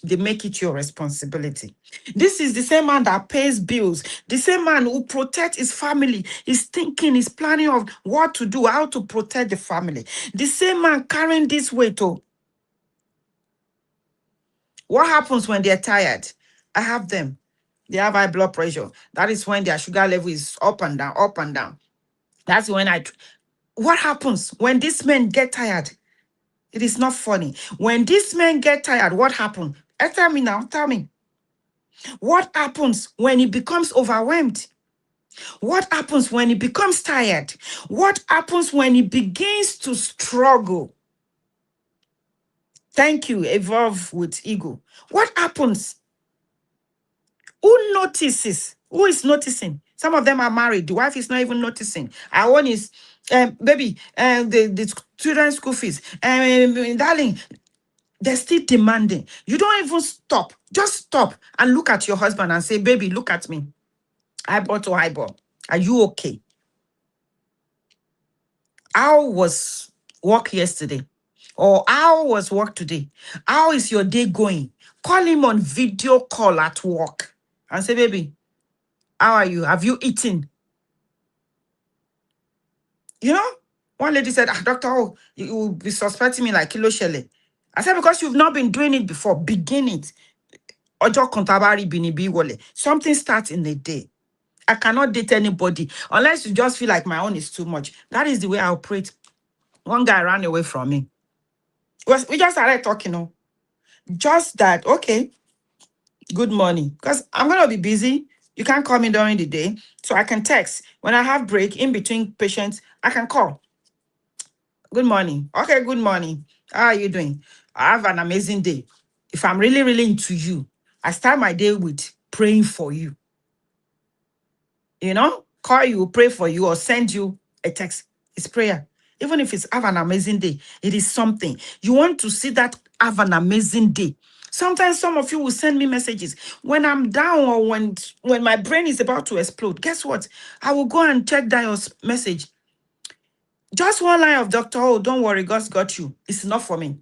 They make it your responsibility. This is the same man that pays bills, the same man who protects his family, is thinking, is planning of what to do, how to protect the family. The same man carrying this weight. Oh, what happens when they're tired? I have them. They have high blood pressure. That is when their sugar level is up and down, up and down. That's when what happens when these men get tired? It is not funny. When these men get tired, what happens? Tell me now, tell me. What happens when he becomes overwhelmed? What happens when he becomes tired? What happens when he begins to struggle? Thank you, evolve with ego. What happens? Who notices? Who is noticing? Some of them are married. The wife is not even noticing. Our one is, baby, the children's school fees. Darling, they're still demanding. You don't even stop. Just stop and look at your husband and say, baby, look at me. Eyeball to eyeball. Are you okay? How was work yesterday? Or how was work today? How is your day going? Call him on video call at work and say, baby, how are you? Have you eaten? You know, one lady said, Doctor, oh, you will be suspecting me like Kilo Shele. I said, because you've not been doing it before, begin it. Ojo kontabari binibi wole. Something starts in a day. I cannot date anybody unless you just feel like my own is too much. That is the way I operate. One guy ran away from me. We just started talking, oh. Just that, okay, good morning. Because I'm going to be busy. You can't call me during the day. So I can text. When I have break in between patients, I can call. Good morning. Okay, good morning. How are you doing? I have an amazing day. If I'm really, really into you, I start my day with praying for you. You know, call you, pray for you, or send you a text. It's prayer. Even if it's have an amazing day, it is something. You want to see that have an amazing day. Sometimes some of you will send me messages when I'm down or when my brain is about to explode. Guess what? I will go and check that your message. Just one line of Dr.O, don't worry, God's got you. It's enough for me.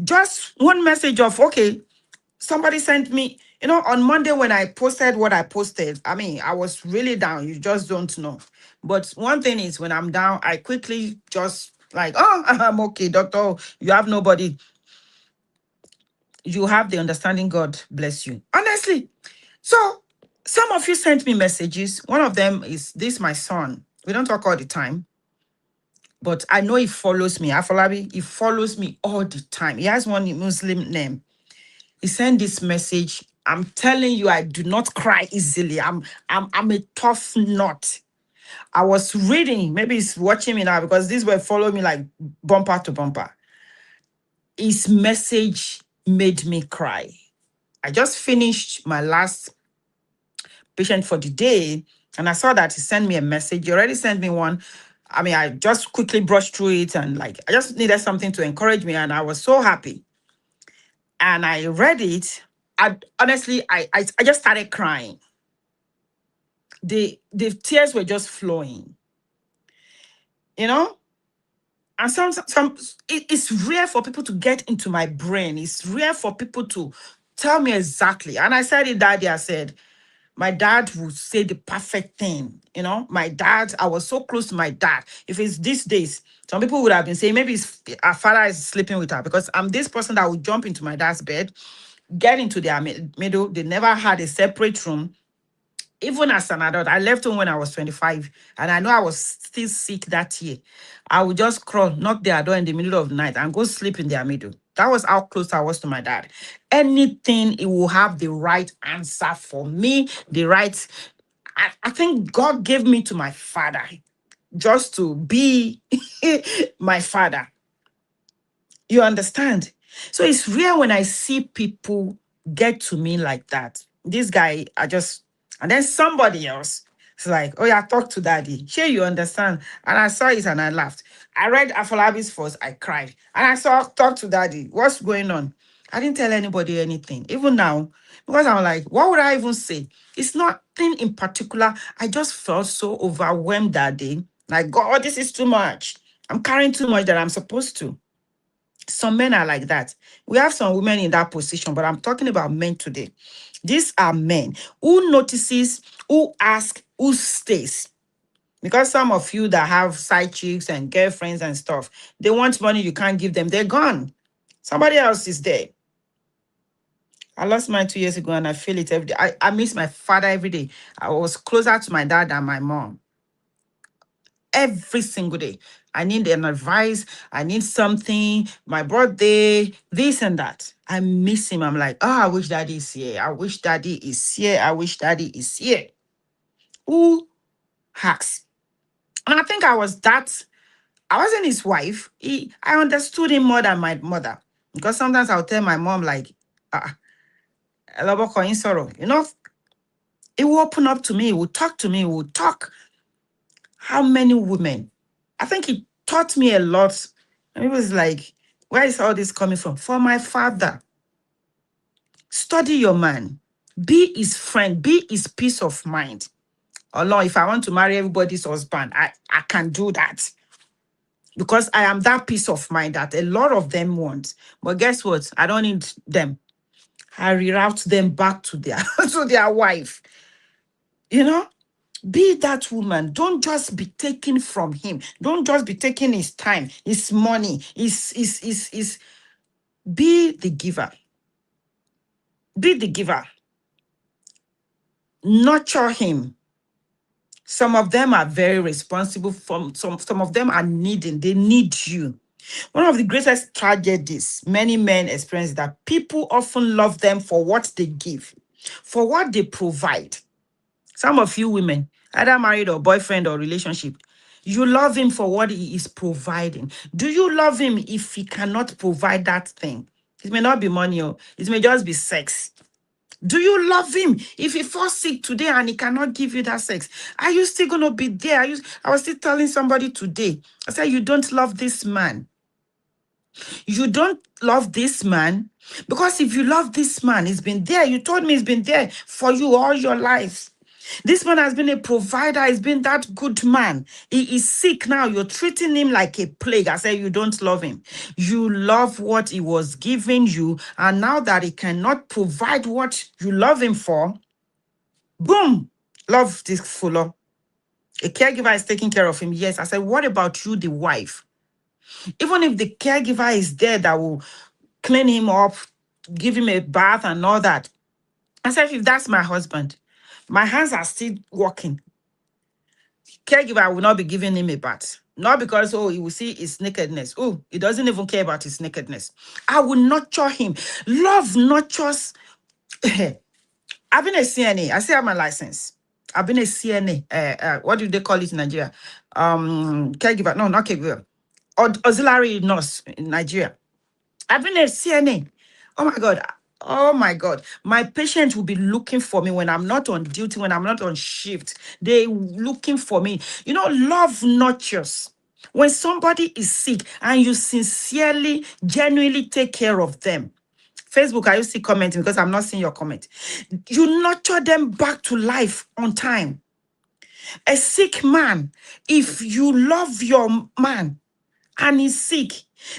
Just one message of, okay, somebody sent me, on Monday when I posted what I posted, I mean, I was really down. You just don't know. But one thing is, when I'm down, I quickly just like, oh, I'm okay, Doctor. You have nobody. You have the understanding. God bless you. Honestly. So some of you sent me messages. One of them is this, my son. We don't talk all the time, but I know he follows me. Afolabi, he follows me all the time. He has one Muslim name. He sent this message. I'm telling you, I do not cry easily. I'm a tough nut. I was reading, maybe he's watching me now because these were following me like bumper to bumper. His message made me cry. I just finished my last patient for the day, and I saw that he sent me a message. He already sent me one. I mean, I just quickly brushed through it and like I just needed something to encourage me, and I was so happy. And I read it. I just started crying. The tears were just flowing, you know. And it's rare for people to get into my brain. It's rare for people to tell me exactly. And I said it that day. I said, my dad would say the perfect thing. My dad, I was so close to my dad. If it's these days, some people would have been saying maybe our father is sleeping with her, because I'm this person that would jump into my dad's bed, get into their middle. They never had a separate room. Even as an adult, I left home when I was 25, and I know I was still sick that year. I would just crawl, knock their door in the middle of the night, and go sleep in their middle. That was how close I was to my dad. Anything, he will have the right answer for me, the right. I think God gave me to my father just to be my father. You understand? So it's rare when I see people get to me like that. This guy, I just, and then somebody else is like, oh yeah, talk to daddy. Sure, you understand? And I saw it and I laughed. I read Afolabi's first, I cried. And I saw talk to daddy. What's going on? I didn't tell anybody anything. Even now, because I'm like, what would I even say? It's nothing in particular. I just felt so overwhelmed that day. Like, God, this is too much. I'm carrying too much that I'm supposed to. Some men are like that. We have some women in that position, but I'm talking about men today. These are men who notices, who ask, who stays. Because some of you that have side chicks and girlfriends and stuff, they want money you can't give them. They're gone. Somebody else is there. I lost mine 2 years ago and I feel it every day. I miss my father every day. I was closer to my dad than my mom. Every single day. I need an advice. I need something. My birthday, this and that. I miss him. I'm like, oh, I wish daddy is here. I wish daddy is here. I wish daddy is here. Who hacks? And I think I wasn't his wife. I understood him more than my mother. Because sometimes I'll tell my mom, like, sorrow. You know, he will open up to me, he will talk to me, he will talk. How many women? I think he taught me a lot. And it was like, where is all this coming from? For my father. Study your man. Be his friend. Be his peace of mind. Oh no, if I want to marry everybody's husband, I can do that. Because I am that peace of mind that a lot of them want. But guess what? I don't need them. I reroute them back to their to their wife. You know? Be that woman. Don't just be taking from him. Don't just be taking his time, his money, his. Be the giver. Be the giver. Nurture him. Some of them are very responsible. Some of them are needing. They need you. One of the greatest tragedies many men experience is that people often love them for what they give, for what they provide. Some of you women, either married or boyfriend or relationship, you love him for what he is providing. Do you love him if he cannot provide that thing? It may not be money, or it may just be sex. Do you love him if he falls sick today and he cannot give you that sex? Are you still going to be there? I was still telling somebody today, I said, you don't love this man. You don't love this man because if you love this man, he's been there. You told me he's been there for you all your life. This man has been a provider. He's been that good man. He is sick now. You're treating him like a plague. I say you don't love him. You love what he was giving you. And now that he cannot provide what you love him for, boom, love this fuller. A caregiver is taking care of him. Yes. I said, what about you, the wife? Even if the caregiver is there that will clean him up, give him a bath and all that. I said, if that's my husband, my hands are still working. Caregiver will not be giving him a bath. Not because, oh, he will see his nakedness. Oh, he doesn't even care about his nakedness. I will nurture him. Love nurtures. I've been a CNA. I still have my license. I've been a CNA. What do they call it in Nigeria? Caregiver. No, not caregiver. Auxiliary nurse in Nigeria. I've been a CNA. Oh my God. Oh my God. My patients will be looking for me when I'm not on duty, when I'm not on shift. They looking for me. You know, love nurtures. When somebody is sick and you sincerely, genuinely take care of them. Facebook, are you still commenting? Because I'm not seeing your comment. You nurture them back to life on time. A sick man, if you love your man, and he's sick,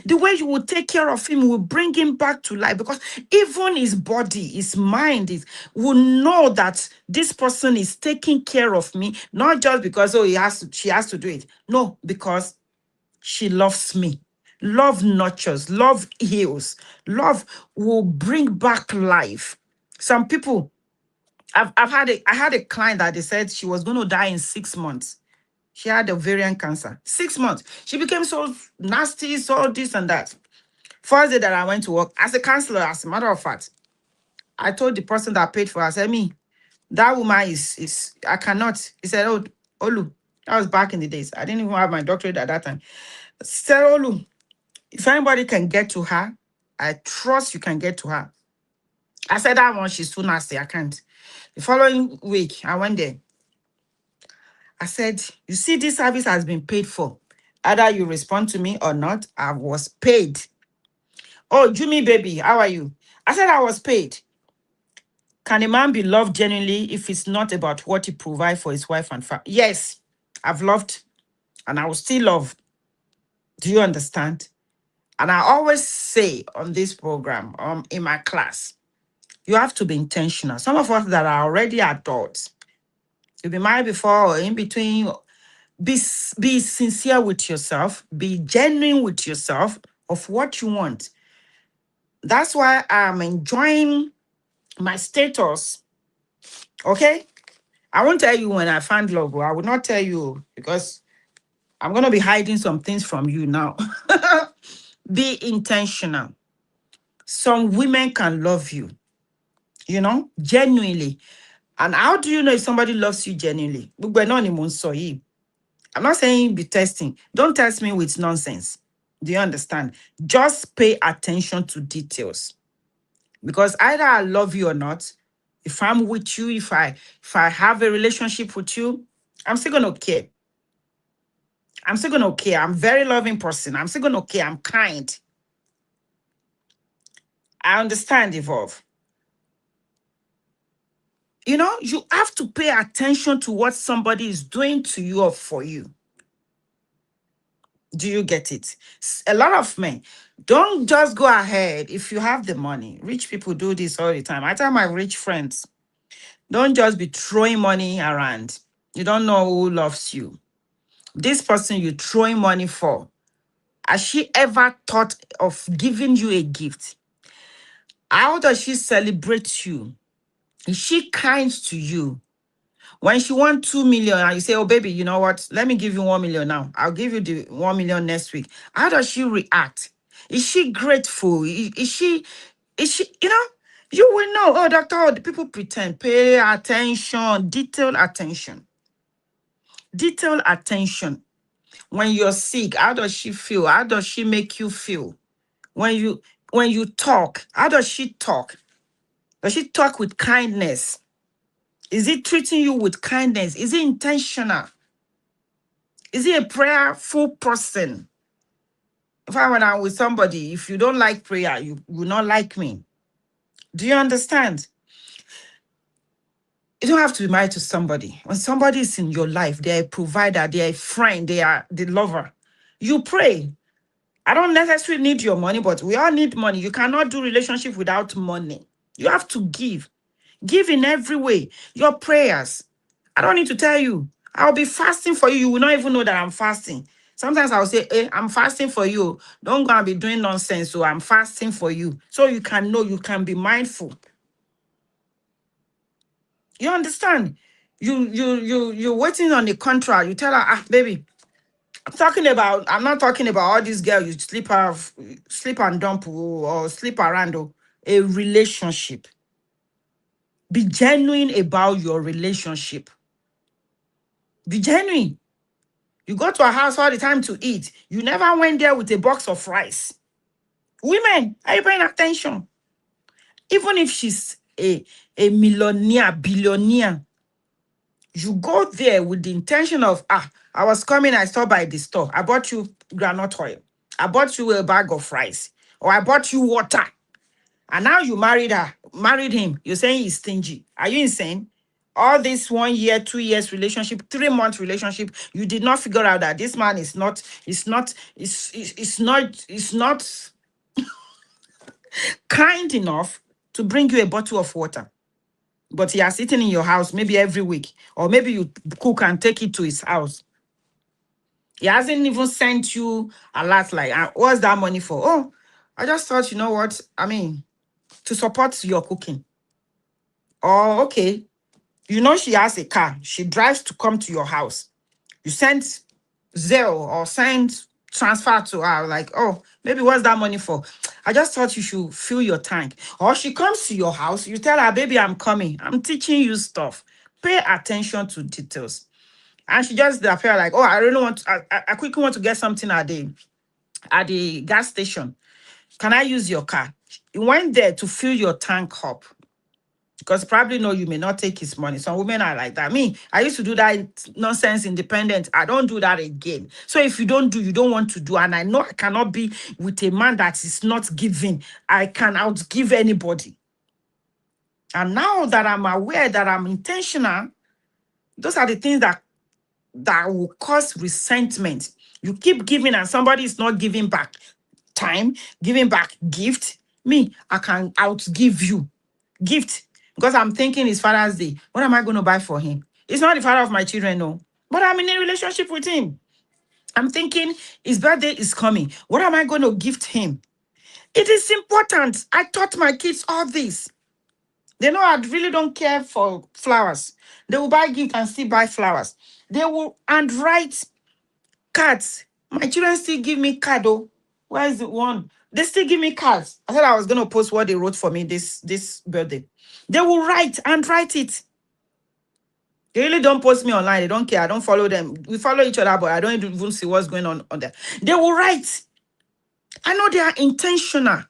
the way you will take care of him will bring him back to life, because even his body, his mind will know that this person is taking care of me, not just because, oh, she has to do it. No, because she loves me. Love nurtures, love heals, love will bring back life. Some people, I had a client that they said she was going to die in 6 months. She had ovarian cancer. 6 months. She became so nasty, so this and that. First day that I went to work as a counselor, as a matter of fact, I told the person that paid for her, I said, me, that woman is I cannot. He said, oh, Olu, that was back in the days. I didn't even have my doctorate at that time. He said, Olu, if anybody can get to her, I trust you can get to her. I said, that one, she's too nasty. I can't. The following week, I went there. I said, you see, this service has been paid for. Either you respond to me or not, I was paid. Oh, Jimmy baby, how are you? I said I was paid. Can a man be loved genuinely if it's not about what he provides for his wife and family? Yes, I've loved and I will still love. Do you understand? And I always say on this program, in my class, you have to be intentional. Some of us that are already adults, you'll be married before or in between, be sincere with yourself, be genuine with yourself of what you want. That's why I'm enjoying my status. Okay? I won't tell you when I find love. I will not tell you because I'm going to be hiding some things from you now. Be intentional. Some women can love you, genuinely. And how do you know if somebody loves you genuinely? I'm not saying be testing. Don't test me with nonsense. Do you understand? Just pay attention to details. Because either I love you or not, if I'm with you, if I have a relationship with you, I'm still gonna care. I'm still gonna care. I'm a very loving person. I'm still gonna care. I'm kind. I understand, Evolve. You have to pay attention to what somebody is doing to you or for you. Do you get it? A lot of men don't just go ahead if you have the money. Rich people do this all the time. I tell my rich friends, don't just be throwing money around. You don't know who loves you. This person you throwing money for, has she ever thought of giving you a gift? How does she celebrate you? Is she kind to you? When she wants 2 million and you say, oh, baby, you know what? Let me give you 1 million now. I'll give you the 1 million next week. How does she react? Is she grateful? Is she, you will know. Oh, Dr. O, the people pretend. Pay attention, detailed attention. Detailed attention. When you're sick, how does she feel? How does she make you feel? When you talk, how does she talk? Does she talk with kindness? Is it treating you with kindness? Is it intentional? Is he a prayerful person? If I went out with somebody, if you don't like prayer, you will not like me. Do you understand? You don't have to be married to somebody. When somebody is in your life, they're a provider, they're a friend, they are the lover. You pray. I don't necessarily need your money, but we all need money. You cannot do relationship without money. You have to give. Give in every way. Your prayers. I don't need to tell you. I'll be fasting for you. You will not even know that I'm fasting. Sometimes I'll say, hey, I'm fasting for you. Don't go and be doing nonsense. So I'm fasting for you. So you can know, you can be mindful. You understand? You're waiting on the contract. You tell her, baby, I'm not talking about all these girls you sleep and dump or sleep around. A relationship. Be genuine about your relationship. Be genuine. You go to a house all the time to eat. You never went there with a box of rice. Women, are you paying attention? Even if she's a millionaire, billionaire, you go there with the intention of, I was coming, I stopped by the store. I bought you granite oil. I bought you a bag of rice. Or I bought you water. And now you married him. You're saying he's stingy. Are you insane? All this 1 year, 2 years relationship, 3 month relationship, you did not figure out that this man is not kind enough to bring you a bottle of water. But he has eaten in your house maybe every week, or maybe you cook and take it to his house. He hasn't even sent you a lot like, what's that money for? Oh, I just thought, you know what? I mean, to support your cooking. Oh, okay. You know she has a car. She drives to come to your house. You send Zelle or send transfer to her, like, oh, maybe what's that money for? I just thought you should fill your tank. Or she comes to your house, you tell her, baby, I'm coming. I'm teaching you stuff. Pay attention to details. And she just appear like, oh, I really want to, I quickly want to get something at the gas station. Can I use your car? You went there to fill your tank up because probably know you may not take his money. Some women are like that. Me, I used to do that nonsense independent. I don't do that again. So if you don't do, you don't want to do. And I know I cannot be with a man that is not giving. I can outgive anybody. And now that I'm aware that I'm intentional, those are the things that will cause resentment. You keep giving and somebody is not giving back time, giving back gift. Me, I can outgive you. Gift. Because I'm thinking it's Father's Day. What am I going to buy for him? It's not the father of my children, no. But I'm in a relationship with him. I'm thinking his birthday is coming. What am I going to gift him? It is important. I taught my kids all this. They know I really don't care for flowers. They will buy gift and still buy flowers. They will handwrite cards. My children still give me card, oh. Where is the one? They still give me cards. I said I was going to post what they wrote for me this birthday. They will write and write it. They really don't post me online. They don't care. I don't follow them. We follow each other, but I don't even see what's going on there. They will write. I know they are intentional.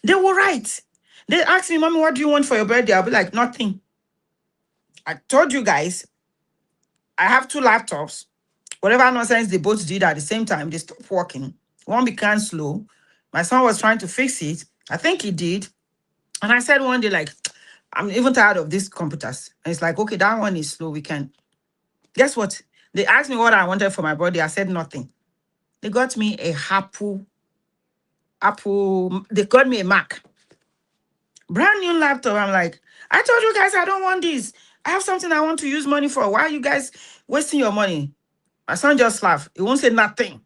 They will write. They ask me, Mommy, what do you want for your birthday? I'll be like, nothing. I told you guys, I have 2 laptops. Whatever nonsense they both did at the same time, they stopped working. One became slow. My son was trying to fix it. I think he did. And I said one day, like, I'm even tired of these computers. And it's like, okay, that one is slow. We can. Guess what? They asked me what I wanted for my birthday. I said nothing. They got me a Apple. They got me a Mac. Brand new laptop. I'm like, I told you guys I don't want this. I have something I want to use money for. Why are you guys wasting your money? My son just laughed. He won't say nothing.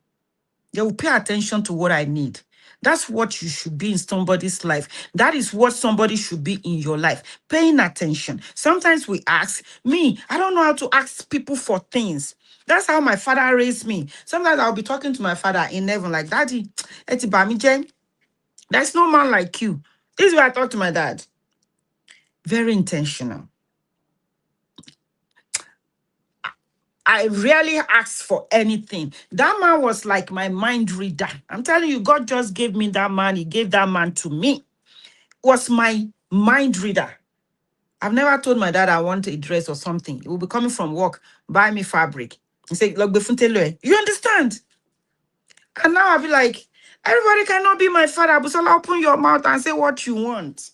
They will pay attention to what I need. That's what you should be in somebody's life. That is what somebody should be in your life. Paying attention. Sometimes we ask, me, I don't know how to ask people for things. That's how my father raised me. Sometimes I'll be talking to my father in heaven like, Daddy, Eti Bamije, there's no man like you. This is where I talk to my dad. Very intentional. I rarely asked for anything. That man was like my mind reader. I'm telling you, God just gave me that man. He gave that man to me. Was my mind reader. I've never told my dad I want a dress or something. He will be coming from work, buy me fabric. He say, look, you understand? And now I'll be like, everybody cannot be my father, but open your mouth and say what you want.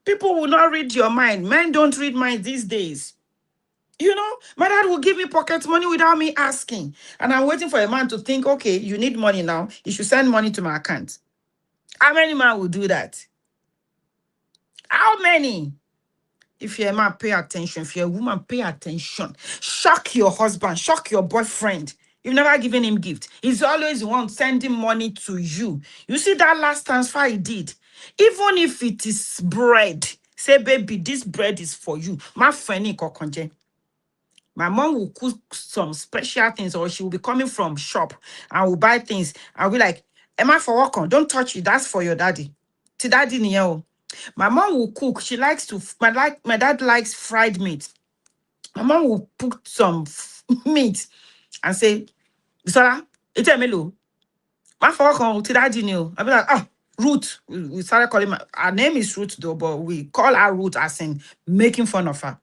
People will not read your mind. Men don't read minds these days. You know, my dad will give me pocket money without me asking. And I'm waiting for a man to think, okay, you need money now. You should send money to my account. How many men will do that? How many? If you're a man, pay attention. If you're a woman, pay attention. Shock your husband. Shock your boyfriend. You've never given him gift. He's always the one sending money to you. You see that last transfer he did? Even if it is bread, say, baby, this bread is for you. My friend, my mom will cook some special things, or she will be coming from shop and will buy things. I'll be like, am I for work on? Don't touch it. That's for your daddy. To daddy niyo. My mom will cook. She likes to, my dad likes fried meat. My mom will put some meat and say, Bisola, it's a melo. My for work on to daddy niyo. I'll be like, oh, Ruth. We started calling her name is Ruth though, but we call her Ruth as in making fun of her.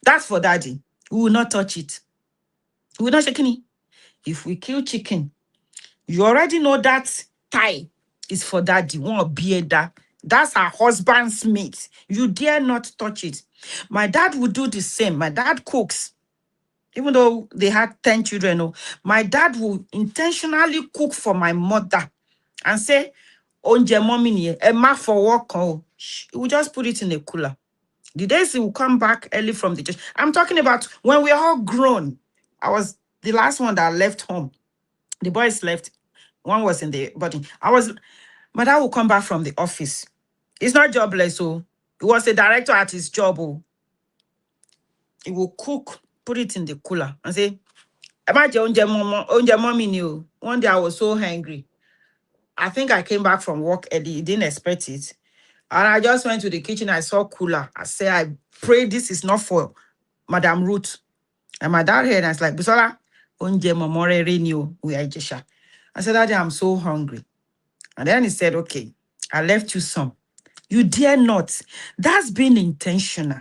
That's for daddy. We will not touch it. We will not shake it. If we kill chicken, you already know that thigh is for daddy. Won't be that. That's our husband's meat. You dare not touch it. My dad would do the same. My dad cooks. Even though they had 10 children, oh, my dad will intentionally cook for my mother and say, Onje mommy ni Emma for work. Oh, he will just put it in a cooler. The days he will come back early from the church. I'm talking about when we're all grown. I was the last one that left home. The boys left. One was in the body. My dad will come back from the office. He's not jobless, so he was a director at his job. Oh. He will cook, put it in the cooler, and say, "Imagine onje mommy knew." One day I was so hungry. I think I came back from work early. He didn't expect it. And I just went to the kitchen. I saw cooler. I said, I pray this is not for Madam Ruth. And my dad heard and it's like, Busola, onje momore renew we are Jesha. I said, Daddy, I'm so hungry. And then he said, okay, I left you some. You dare not. That's being intentional.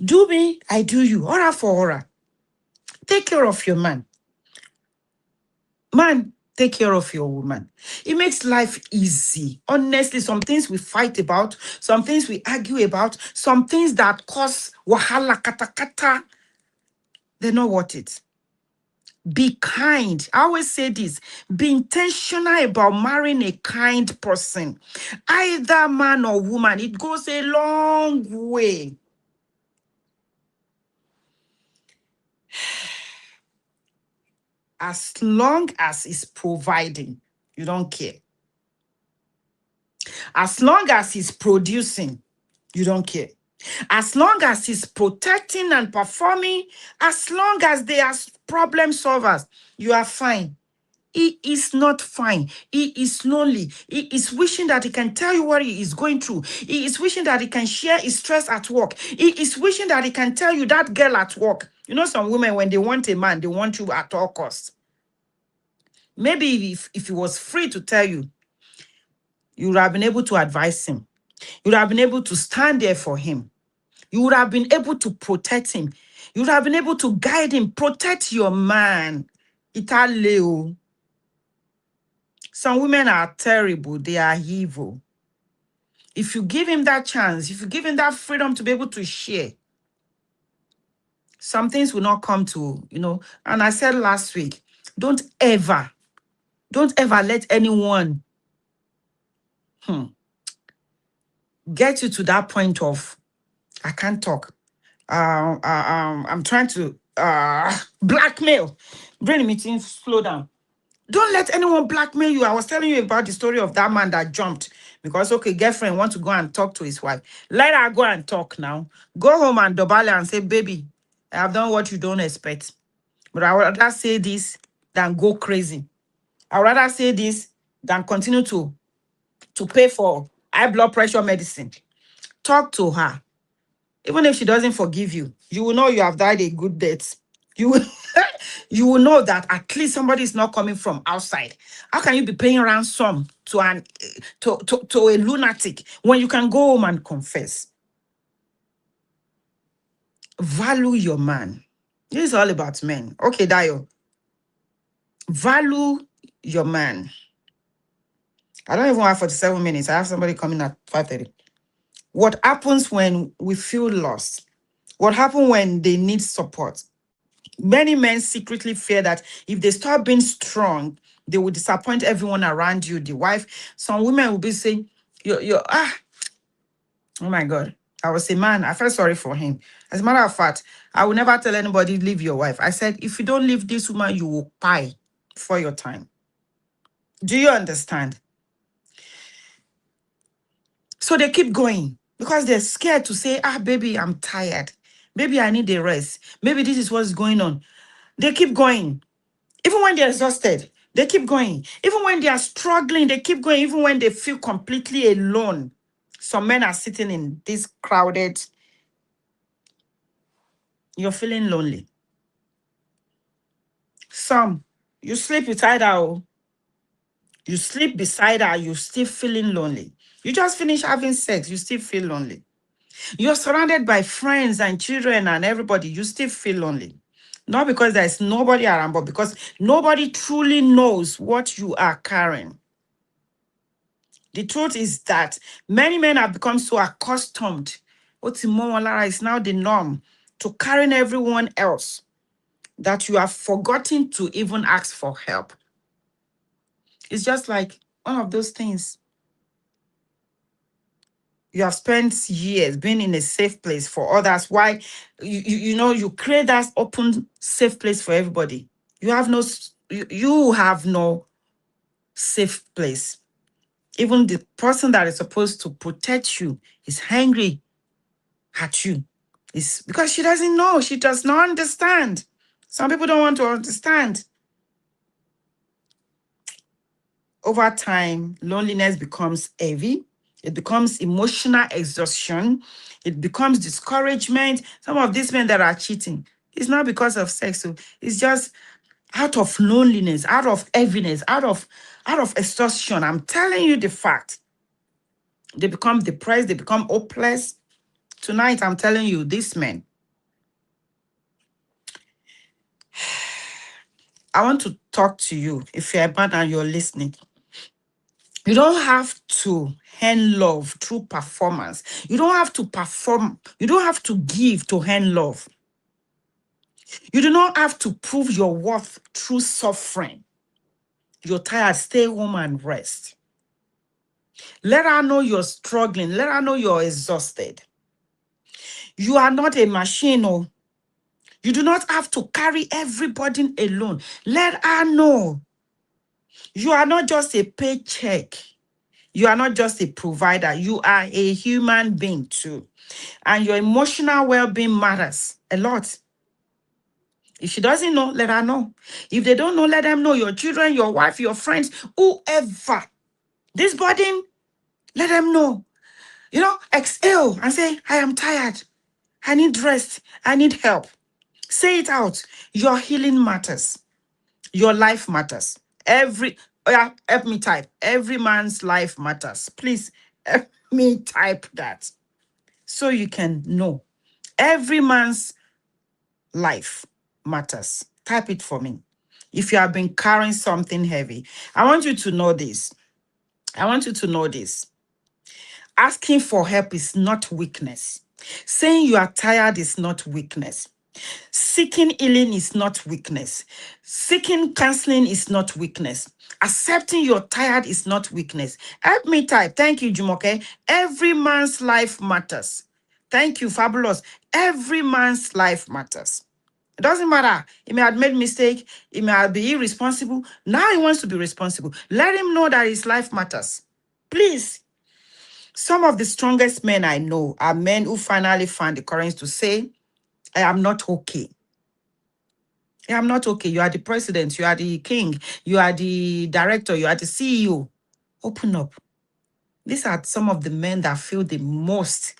Do me, I do you. Ora for ora. Take care of your man. Man, take care of your woman. It makes life easy. Honestly, some things we fight about, some things we argue about, some things that cause wahala kata kata, they're not worth it. Be kind. I always say this. Be intentional about marrying a kind person. Either man or woman. It goes a long way. As long as it's providing, you don't care. As long as he's producing, you don't care. As long as he's protecting and performing, as long as they are problem solvers, you are fine. He is not fine. He is lonely. He is wishing that he can tell you what he is going through. He is wishing that he can share his stress at work. He is wishing that he can tell you that girl at work. You know, some women, when they want a man, they want you at all costs. Maybe if he was free to tell you, you would have been able to advise him. You would have been able to stand there for him. You would have been able to protect him. You would have been able to guide him. Protect your man. Italeo. Some women are terrible. They are evil. If you give him that chance, if you give him that freedom to be able to share, some things will not come to, And I said last week, don't ever let anyone get you to that point of, I can't talk. I'm trying to blackmail. Brain meeting, slow down. Don't let anyone blackmail you. I was telling you about the story of that man that jumped because, okay, girlfriend wants to go and talk to his wife. Let her go and talk now. Go home and dobale and say, baby, I have done what you don't expect. But I would rather say this than go crazy. I would rather say this than continue to pay for high blood pressure medicine. Talk to her. Even if she doesn't forgive you, you will know you have died a good death. You will, you will know that at least somebody is not coming from outside. How can you be paying ransom to a lunatic when you can go home and confess? Value your man. This is all about men. Okay, Dio. Value your man. I don't even have 47 minutes. I have somebody coming at 5:30. What happens when we feel lost? What happens when they need support? Many men secretly fear that if they start being strong, they will disappoint everyone around you, the wife. Some women will be saying, oh my God, I was a man. I felt sorry for him. As a matter of fact, I will never tell anybody, leave your wife. I said, if you don't leave this woman, you will pay for your time. Do you understand? So they keep going because they're scared to say, baby, I'm tired. Maybe I need a rest. Maybe this is what's going on. They keep going. Even when they're exhausted, they keep going. Even when they are struggling, they keep going. Even when they feel completely alone. Some men are sitting in this crowded. You're feeling lonely. Some, you sleep beside her. You sleep beside her, you're still feeling lonely. You just finish having sex, you still feel lonely. You're surrounded by friends and children and everybody, you still feel lonely. Not because there's nobody around, but because nobody truly knows what you are carrying. The truth is that many men have become so accustomed. It's now the norm to carrying everyone else that you have forgotten to even ask for help. It's just like one of those things. You have spent years being in a safe place for others. Why? You create that open, safe place for everybody. You have no safe place. Even the person that is supposed to protect you is angry at you. It's because she doesn't know. She does not understand. Some people don't want to understand. Over time, loneliness becomes heavy. It becomes emotional exhaustion. It becomes discouragement. Some of these men that are cheating, it's not because of sex. So it's just out of loneliness, out of heaviness, out of exhaustion. I'm telling you the fact. They become depressed. They become hopeless. Tonight, I'm telling you, these men, I want to talk to you. If you're a man and you're listening, you don't have to earn love through performance. You don't have to perform. You don't have to give to earn love. You do not have to prove your worth through suffering. You're tired, stay home and rest. Let her know you're struggling. Let her know you're exhausted. You are not a machine. Oh. You do not have to carry every burden alone. Let her know you are not just a paycheck. You are not just a provider. You are a human being too. And your emotional well-being matters a lot. If she doesn't know, let her know. If they don't know, let them know. Your children, your wife, your friends, whoever. This burden, let them know. Exhale and say, I am tired. I need rest. I need help. Say it out. Your healing matters. Your life matters. Help me type. Every man's life matters. Please help me type that so you can know. Every man's life matters. Type it for me. If you have been carrying something heavy, I want you to know this. I want you to know this. Asking for help is not weakness. Saying you are tired is not weakness. Seeking healing is not weakness. Seeking counseling is not weakness. Accepting you're tired is not weakness. Help me type. Thank you, Jumoke. Every man's life matters. Thank you, Fabulous. Every man's life matters. It doesn't matter. He may have made mistake. He may have been irresponsible. Now he wants to be responsible. Let him know that his life matters. Please. Some of the strongest men I know are men who finally found the courage to say, I am not okay. I am not okay. You are the president. You are the king. You are the director. You are the CEO. Open up. These are some of the men that feel the most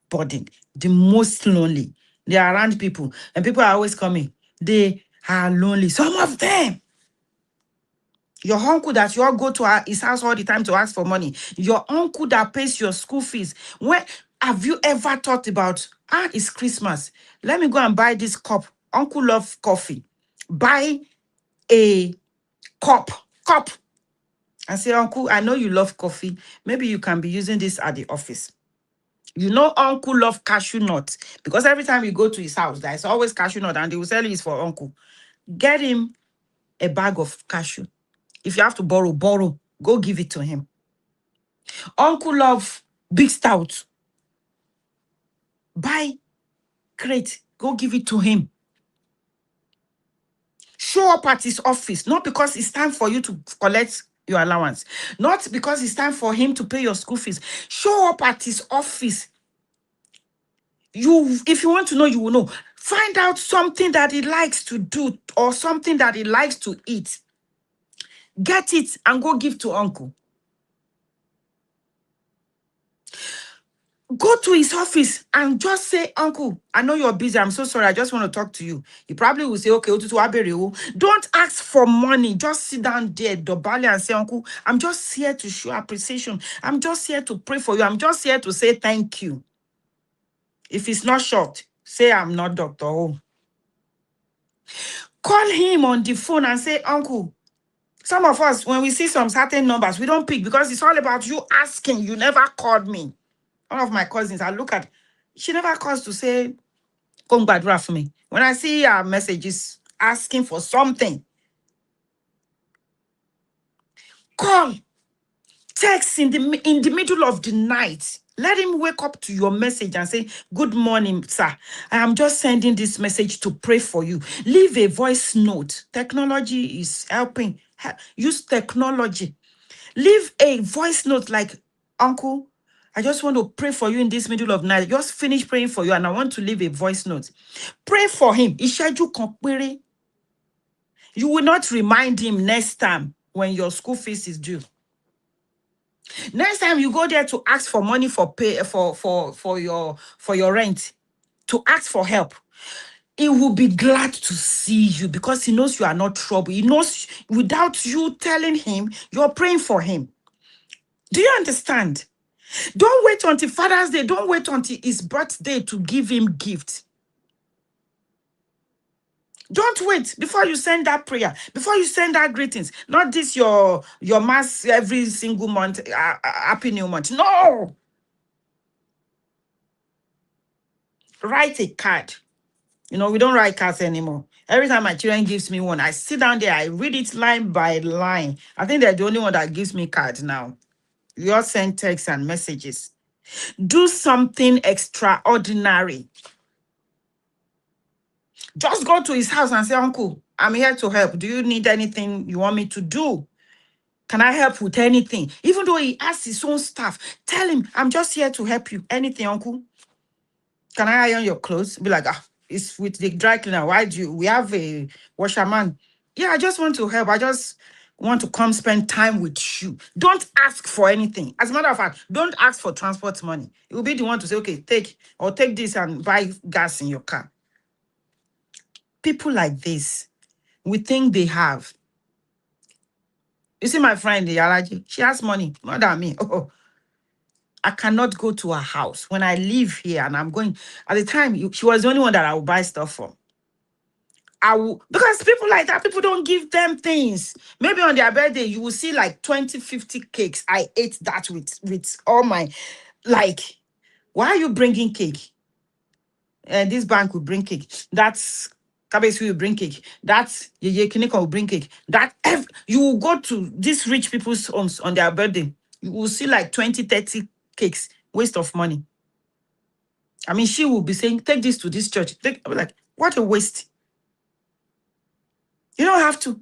burdened, the most lonely. They are around people, and people are always coming. They are lonely. Some of them. Your uncle that you all go to his house all the time to ask for money. Your uncle that pays your school fees. When have you ever thought about, it's Christmas. Let me go and buy this cup. Uncle love coffee. Buy a cup. And say, Uncle, I know you love coffee. Maybe you can be using this at the office. You know, Uncle love cashew nut because every time you go to his house, there's always cashew nut and they will sell it for Uncle. Get him a bag of cashew. If you have to borrow, go give it to him. Uncle love big stout. Buy crate, go give it to him. Show up at his office, not because it's time for you to collect your allowance, not because it's time for him to pay your school fees. Show up at his office. If you want to know, you will know. Find out something that he likes to do or something that he likes to eat. Get it and go give to Uncle. Go to his office and just say, Uncle, I know you're busy. I'm so sorry. I just want to talk to you. He probably will say, okay, don't ask for money. Just sit down there, Dobali, and say, Uncle, I'm just here to show appreciation. I'm just here to pray for you. I'm just here to say thank you. If it's not short, say, I'm not Dr.O. Call him on the phone and say, Uncle, some of us, when we see some certain numbers, we don't pick because it's all about you asking. You never called me. One of my cousins, I look at, she never calls to say, come badra for me. When I see her messages asking for something, call, text in the middle of the night. Let him wake up to your message and say, good morning, sir. I am just sending this message to pray for you. Leave a voice note. Technology is helping. Use technology. Leave a voice note like, Uncle, I just want to pray for you in this middle of night. Just finish praying for you, and I want to leave a voice note. Pray for him. Ìṣẹ́jú kan péré. You will not remind him next time when your school fees is due. Next time you go there to ask for money for pay for your rent, to ask for help, he will be glad to see you because he knows you are not trouble. He knows without you telling him, you're praying for him. Do you understand? Don't wait until Father's Day. Don't wait until his birthday to give him gifts. Don't wait before you send that prayer, before you send that greetings. Not this your mass every single month, happy new month. No. Write a card. You know, we don't write cards anymore. Every time my children gives me one, I sit down there, I read it line by line. I think they're the only one that gives me cards now. You all send texts and messages. Do something extraordinary. Just go to his house and say, Uncle, I'm here to help. Do you need anything you want me to do? Can I help with anything? Even though he asks his own staff, tell him, I'm just here to help you. Anything, Uncle? Can I iron your clothes? Be like, it's with the dry cleaner. Why do we have a washerman? Yeah, I just want to help. I just want to come spend time with you. Don't ask for anything. As a matter of fact, don't ask for transport money. It will be the one to say, okay, take this and buy gas in your car. People like this, we think they have. You see my friend, the Yalaji, she has money, more than me. Oh, I cannot go to her house. When I live here and I'm going, at the time, she was the only one that I would buy stuff from. I will, because people like that, people don't give them things. Maybe on their birthday, you will see like 20, 50 cakes. I ate that with all my, like, why are you bringing cake? And this bank will bring cake. That's Kabesi will bring cake. That's Yeye Kiniko will bring cake. You will go to these rich people's homes on their birthday. You will see like 20, 30 cakes. Waste of money. I mean, she will be saying, take this to this church. I'll be like, what a waste. You don't have to.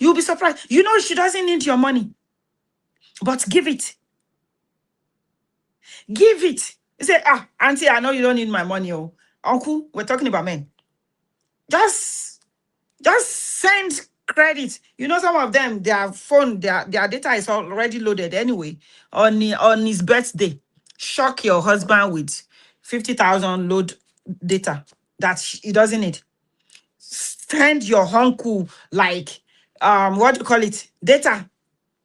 You'll be surprised. You know, she doesn't need your money. But give it. Give it. You say, auntie, I know you don't need my money. Oh, uncle, we're talking about men. Just send credit. You know, some of them, their phone, their data is already loaded anyway on his birthday. Shock your husband with 50,000 load data that he doesn't need. Send your uncle like what do you call it? Data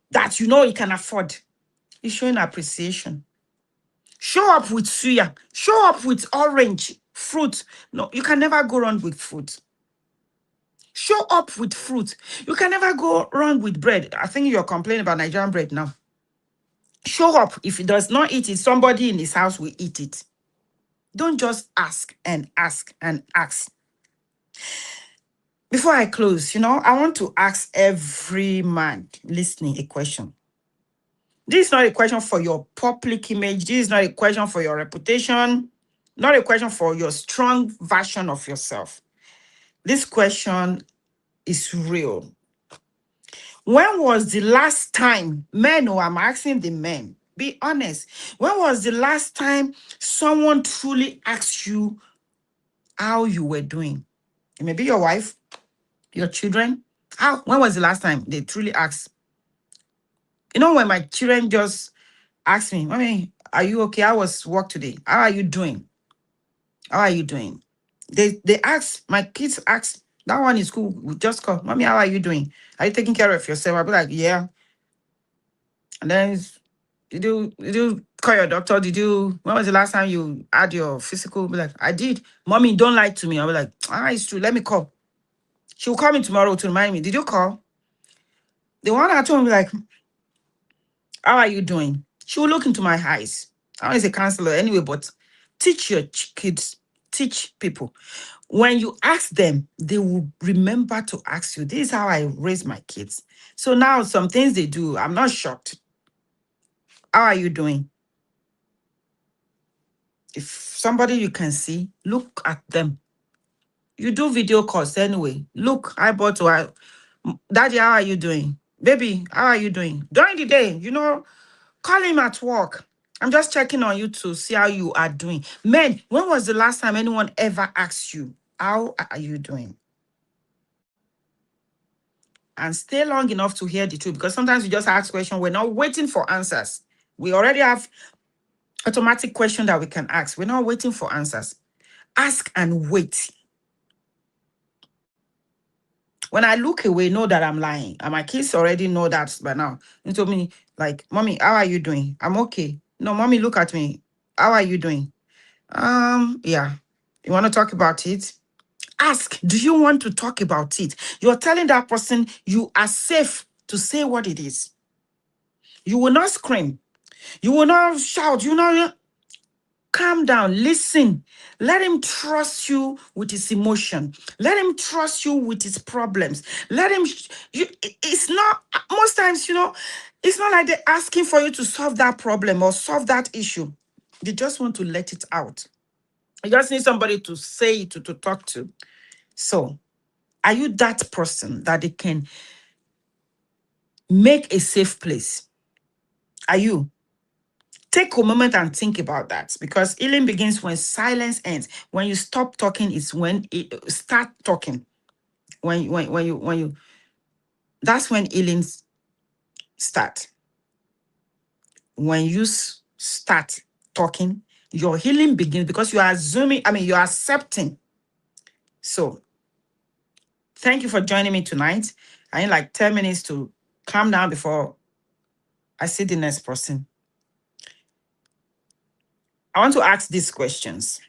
that you know he can afford. He's showing appreciation. Show up with suya. Show up with orange fruit. No, you can never go wrong with fruit. Show up with fruit. You can never go wrong with bread. I think you're complaining about Nigerian bread now. Show up. If he does not eat it, somebody in his house will eat it. Don't just ask and ask and ask. Before I close, I want to ask every man listening a question. This is not a question for your public image. This is not a question for your reputation. Not a question for your strong version of yourself. This question is real. When was the last time, men, or I'm asking the men, be honest. When was the last time someone truly asked you how you were doing? It may be your wife, your children. When was the last time they truly asked? When my children just ask me, Mommy, are you okay? How was work today? How are you doing? How are you doing? They ask, my kids ask, that one is cool. We just call, Mommy, how are you doing? Are you taking care of yourself? I'll be like, yeah. And then, did you call your doctor? When was the last time you had your physical? I'll be like, I did. Mommy, don't lie to me. I'll be like, it's true. Let me call. She will call me tomorrow to remind me. Did you call? The one I told me, like, how are you doing? She will look into my eyes. I don't know, a counselor anyway, but teach your kids, teach people. When you ask them, they will remember to ask you. This is how I raise my kids. So now some things they do, I'm not shocked. How are you doing? If somebody you can see, look at them. You do video calls anyway. Look, eyeball to eye. Daddy, how are you doing? Baby, how are you doing? During the day, call him at work. I'm just checking on you to see how you are doing. Men, when was the last time anyone ever asked you, how are you doing? And stay long enough to hear the truth, because sometimes we just ask questions. We're not waiting for answers. We already have automatic question that we can ask. We're not waiting for answers. Ask and wait. When I look away, know that I'm lying. And my kids already know that by now. They told me, like, Mommy, how are you doing? I'm okay. No, Mommy, look at me. How are you doing? Yeah. You want to talk about it? Ask, do you want to talk about it? You're telling that person you are safe to say what it is. You will not scream. You will not shout. You know, calm down, listen. Let him trust you with his emotion. Let him trust you with his problems. Let him, it's not, most times, it's not like they're asking for you to solve that problem or solve that issue. They just want to let it out. You just need somebody to say it, to talk to. So, are you that person that they can make a safe place? Are you? Take a moment and think about that, because healing begins when silence ends. When you stop talking is when it start talking. When you that's when healings start. When you start talking, your healing begins, because you are assuming, you are accepting. So thank you for joining me tonight. I need like 10 minutes to calm down before I see the next person. I want to ask these questions.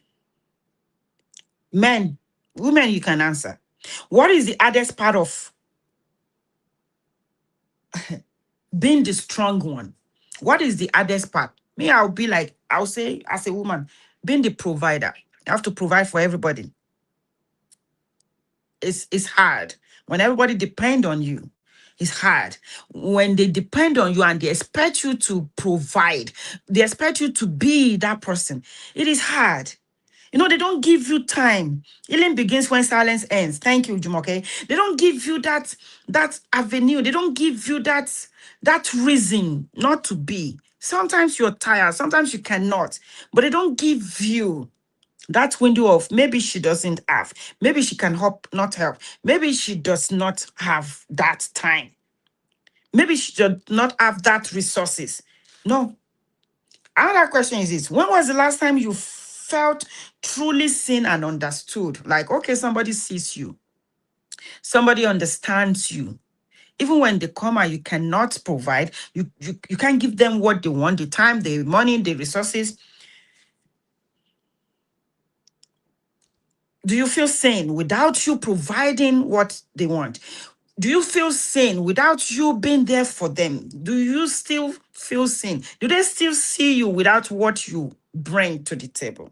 Men, women, you can answer. What is the hardest part of being the strong one? What is the hardest part? Me, I'll say as a woman, being the provider. You have to provide for everybody. It's hard. When everybody depend on you, it's hard. When they depend on you and they expect you to provide, they expect you to be that person, it is hard. They don't give you time. Healing begins when silence ends. Thank you, Jumoke. They don't give you that avenue. They don't give you that reason not to be. Sometimes you're tired. Sometimes you cannot. But they don't give you that window of maybe she doesn't have. Maybe she can help, not help. Maybe she does not have that time. Maybe she does not have that resources. No. Another question is this: when was the last time you felt truly seen and understood? Like, okay, somebody sees you, somebody understands you. Even when they come and you cannot provide, you can't give them what they want, the time, the money, the resources. Do you feel seen without you providing what they want? Do you feel seen without you being there for them? Do you still feel seen? Do they still see you without what you bring to the table?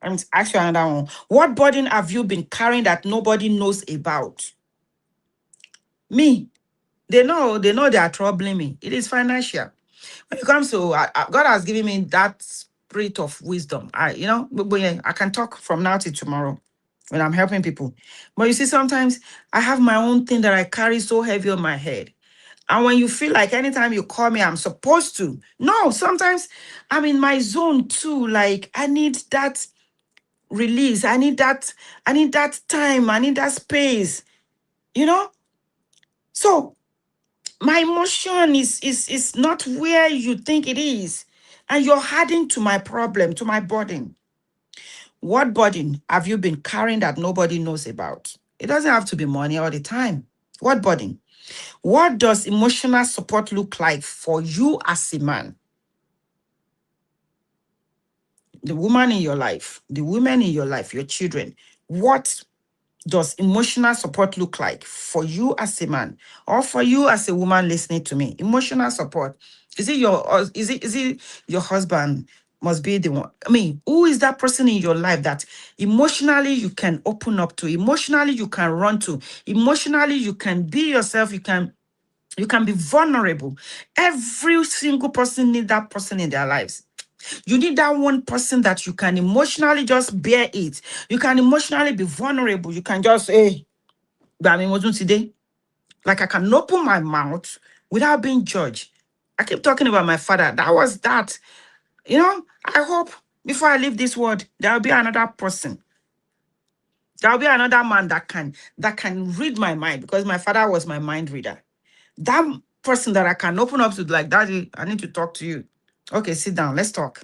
And ask you another one. What burden have you been carrying that nobody knows about? Me. They know they are troubling me. It is financial. When it comes to God has given me that spirit of wisdom. I can talk from now till tomorrow when I'm helping people. But you see, sometimes I have my own thing that I carry so heavy on my head. And when you feel like anytime you call me, I'm supposed to. No, sometimes I'm in my zone too. Like I need that release. I need that time. I need that space. You know? So my emotion is not where you think it is. And you're adding to my problem, to my burden. What burden have you been carrying that nobody knows about? It doesn't have to be money all the time. What burden? What does emotional support look like for you as a man? The woman in your life, the women in your life, your children. What does emotional support look like for you as a man or for you as a woman listening to me? Emotional support. Is it your husband must be the one? Who is that person in your life that emotionally you can open up to, emotionally you can run to, emotionally you can be yourself, you can be vulnerable. Every single person needs that person in their lives. You need that one person that you can emotionally just bear it. You can emotionally be vulnerable. You can just say, "Gbà mí, mo tún ti dé." Like I can open my mouth without being judged. I keep talking about my father. That was that. I hope before I leave this world, there'll be another person. There'll be another man that can read my mind, because my father was my mind reader. That person that I can open up to, like, Daddy, I need to talk to you. Okay, sit down, let's talk.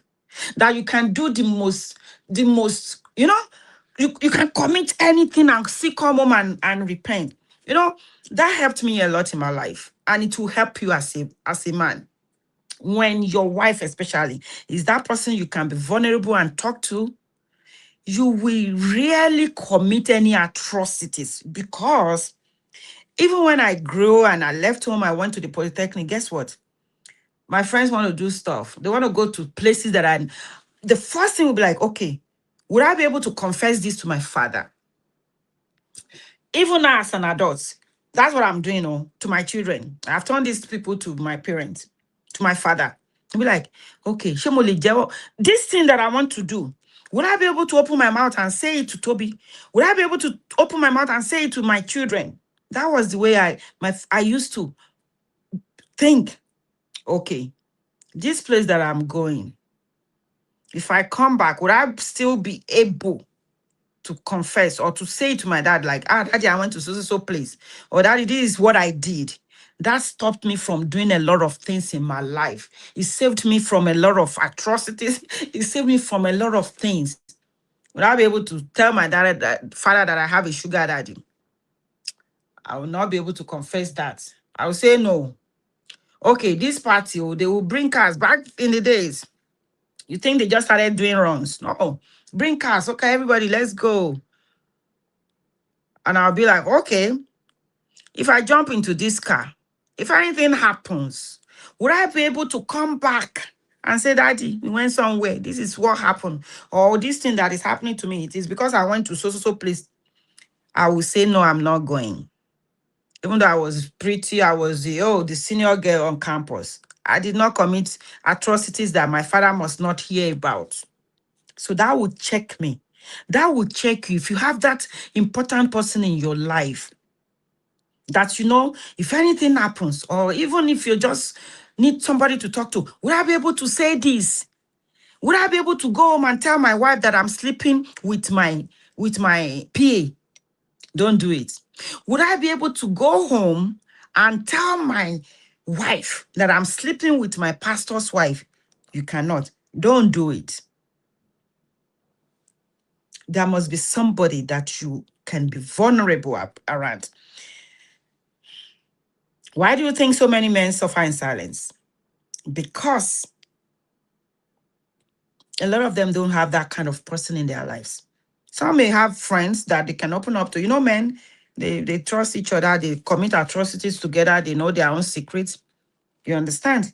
That you can do the most, you can commit anything and still come home and repent. That helped me a lot in my life. And it will help you as a man. When your wife, especially, is that person you can be vulnerable and talk to, you will rarely commit any atrocities. Because even when I grew and I left home, I went to the Polytechnic, guess what? My friends want to do stuff. They want to go to places that the first thing will be like, okay, would I be able to confess this to my father? Even now as an adult, that's what I'm doing, to my children. I've turned these people to my parents, to my father. To be like, okay, Shemoli Jewo, this thing that I want to do, would I be able to open my mouth and say it to Toby? Would I be able to open my mouth and say it to my children? That was the way I used to think. Okay, this place that I'm going, if I come back, would I still be able to confess or to say to my dad, like, Daddy, I went to so place, or Daddy, this is what I did? That stopped me from doing a lot of things in my life. It saved me from a lot of atrocities. It saved me from a lot of things. Would I be able to tell my father that I have a sugar daddy? I will not be able to confess that. I will say no. Okay, this party, they will bring cars back in the days. You think they just started doing wrongs? No. Bring cars. Okay, everybody, let's go. And I'll be like, okay, if I jump into this car, if anything happens, would I be able to come back and say, Daddy, we went somewhere. This is what happened. Or this thing that is happening to me, it is because I went to so place. I will say, no, I'm not going. Even though I was pretty, I was the senior girl on campus. I did not commit atrocities that my father must not hear about. So that would check me. That would check you. If you have that important person in your life, that if anything happens, or even if you just need somebody to talk to, would I be able to say this? Would I be able to go home and tell my wife that I'm sleeping with my PA? Don't do it. Would I be able to go home and tell my wife that I'm sleeping with my pastor's wife? You cannot. Don't do it. There must be somebody that you can be vulnerable around. Why do you think so many men suffer in silence? Because a lot of them don't have that kind of person in their lives. Some may have friends that they can open up to. Men, they trust each other. They commit atrocities together. They know their own secrets. You understand?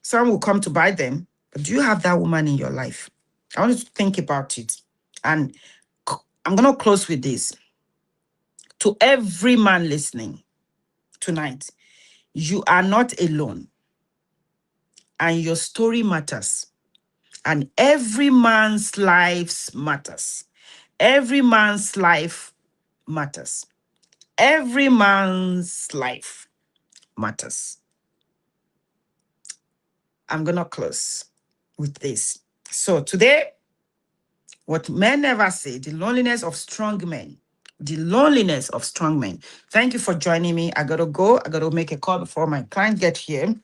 Some will come to buy them. But do you have that woman in your life? I want you to think about it. And I'm going to close with this. To every man listening tonight, you are not alone. And your story matters. And every man's life matters. Every man's life matters. Every man's life matters. I'm going to close with this. So today, what men never say, the loneliness of strong men. The loneliness of strong men. Thank you for joining me. I got to go. I got to make a call before my client get here.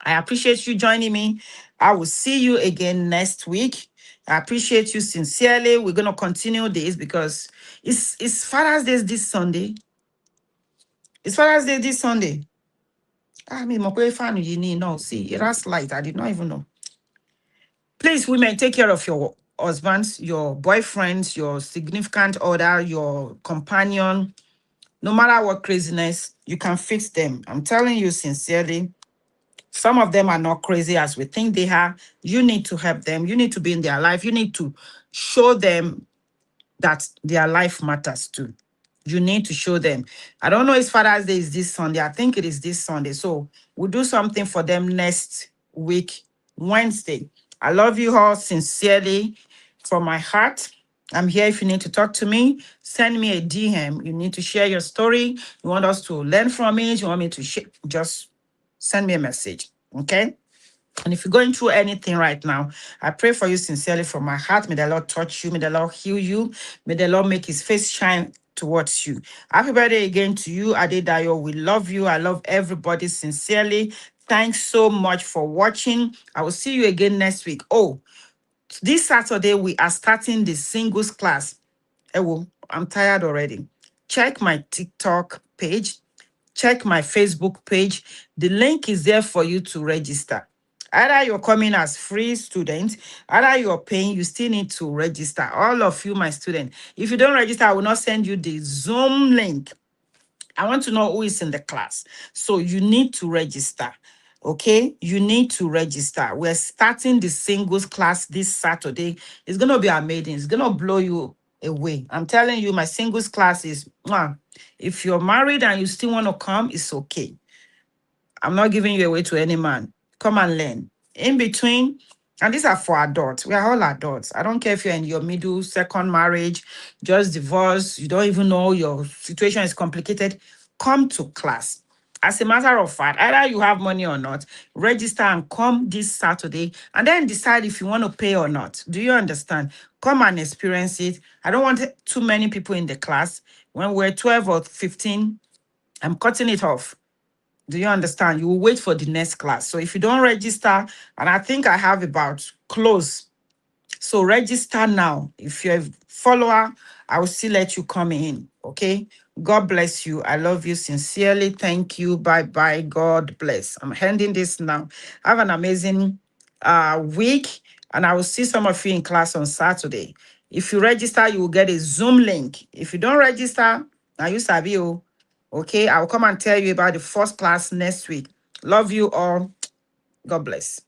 I appreciate you joining me. I will see you again next week. I appreciate you sincerely. We're going to continue this because it's Father's Day this Sunday. It's Father's Day this Sunday. I mean, my fan, you need no. See, that's light. I did not even know. Please, women, take care of your husbands, your boyfriends, your significant other, your companion. No matter what craziness, you can fix them. I'm telling you sincerely. Some of them are not crazy as we think they are. You need to help them. You need to be in their life. You need to show them that their life matters too. You need to show them. I don't know if Father's Day is this Sunday. I think it is this Sunday. So we'll do something for them next week, Wednesday. I love you all sincerely from my heart. I'm here if you need to talk to me. Send me a DM. You need to share your story. You want us to learn from it. You want me to share. Just Send me a message. Okay. And if you're going through anything right now, I pray for you sincerely from my heart. May the Lord touch you. May the Lord heal you. May the Lord make his face shine towards you. Happy birthday again to you, Adedayo. We love you. I love everybody sincerely. Thanks so much for watching. I will see you again next week. Oh, this Saturday, we are starting the singles class. Oh, I'm tired already. Check my TikTok page. Check my Facebook page. The link is there for you to register. Either you're coming as free student, either you're paying, you still need to register. All of you, my student. If you don't register, I will not send you the Zoom link. I want to know who is in the class. So you need to register. Okay, you need to register. We're starting the singles class this Saturday. It's going to be amazing. It's going to blow you away. I'm telling you, my singles class is, mwah. If you're married and you still want to come, it's okay. I'm not giving you away to any man. Come and learn. In between, and these are for adults. We are all adults. I don't care if you're in your middle, second marriage, just divorced, you don't even know your situation is complicated. Come to class. As a matter of fact, either you have money or not, register and come this Saturday and then decide if you want to pay or not. Do you understand? Come and experience it. I don't want too many people in the class. When we're 12 or 15, I'm cutting it off. Do you understand? You will wait for the next class. So if you don't register, and I think I have about close. So register now. If you're a follower, I will still let you come in. Okay. God bless you. I love you sincerely. Thank you. Bye bye. God bless. I'm handing this now. Have an amazing week. And I will see some of you in class on Saturday. If you register, you will get a Zoom link. If you don't register, now you sabi o. Okay, I'll come and tell you about the first class next week. Love you all. God bless.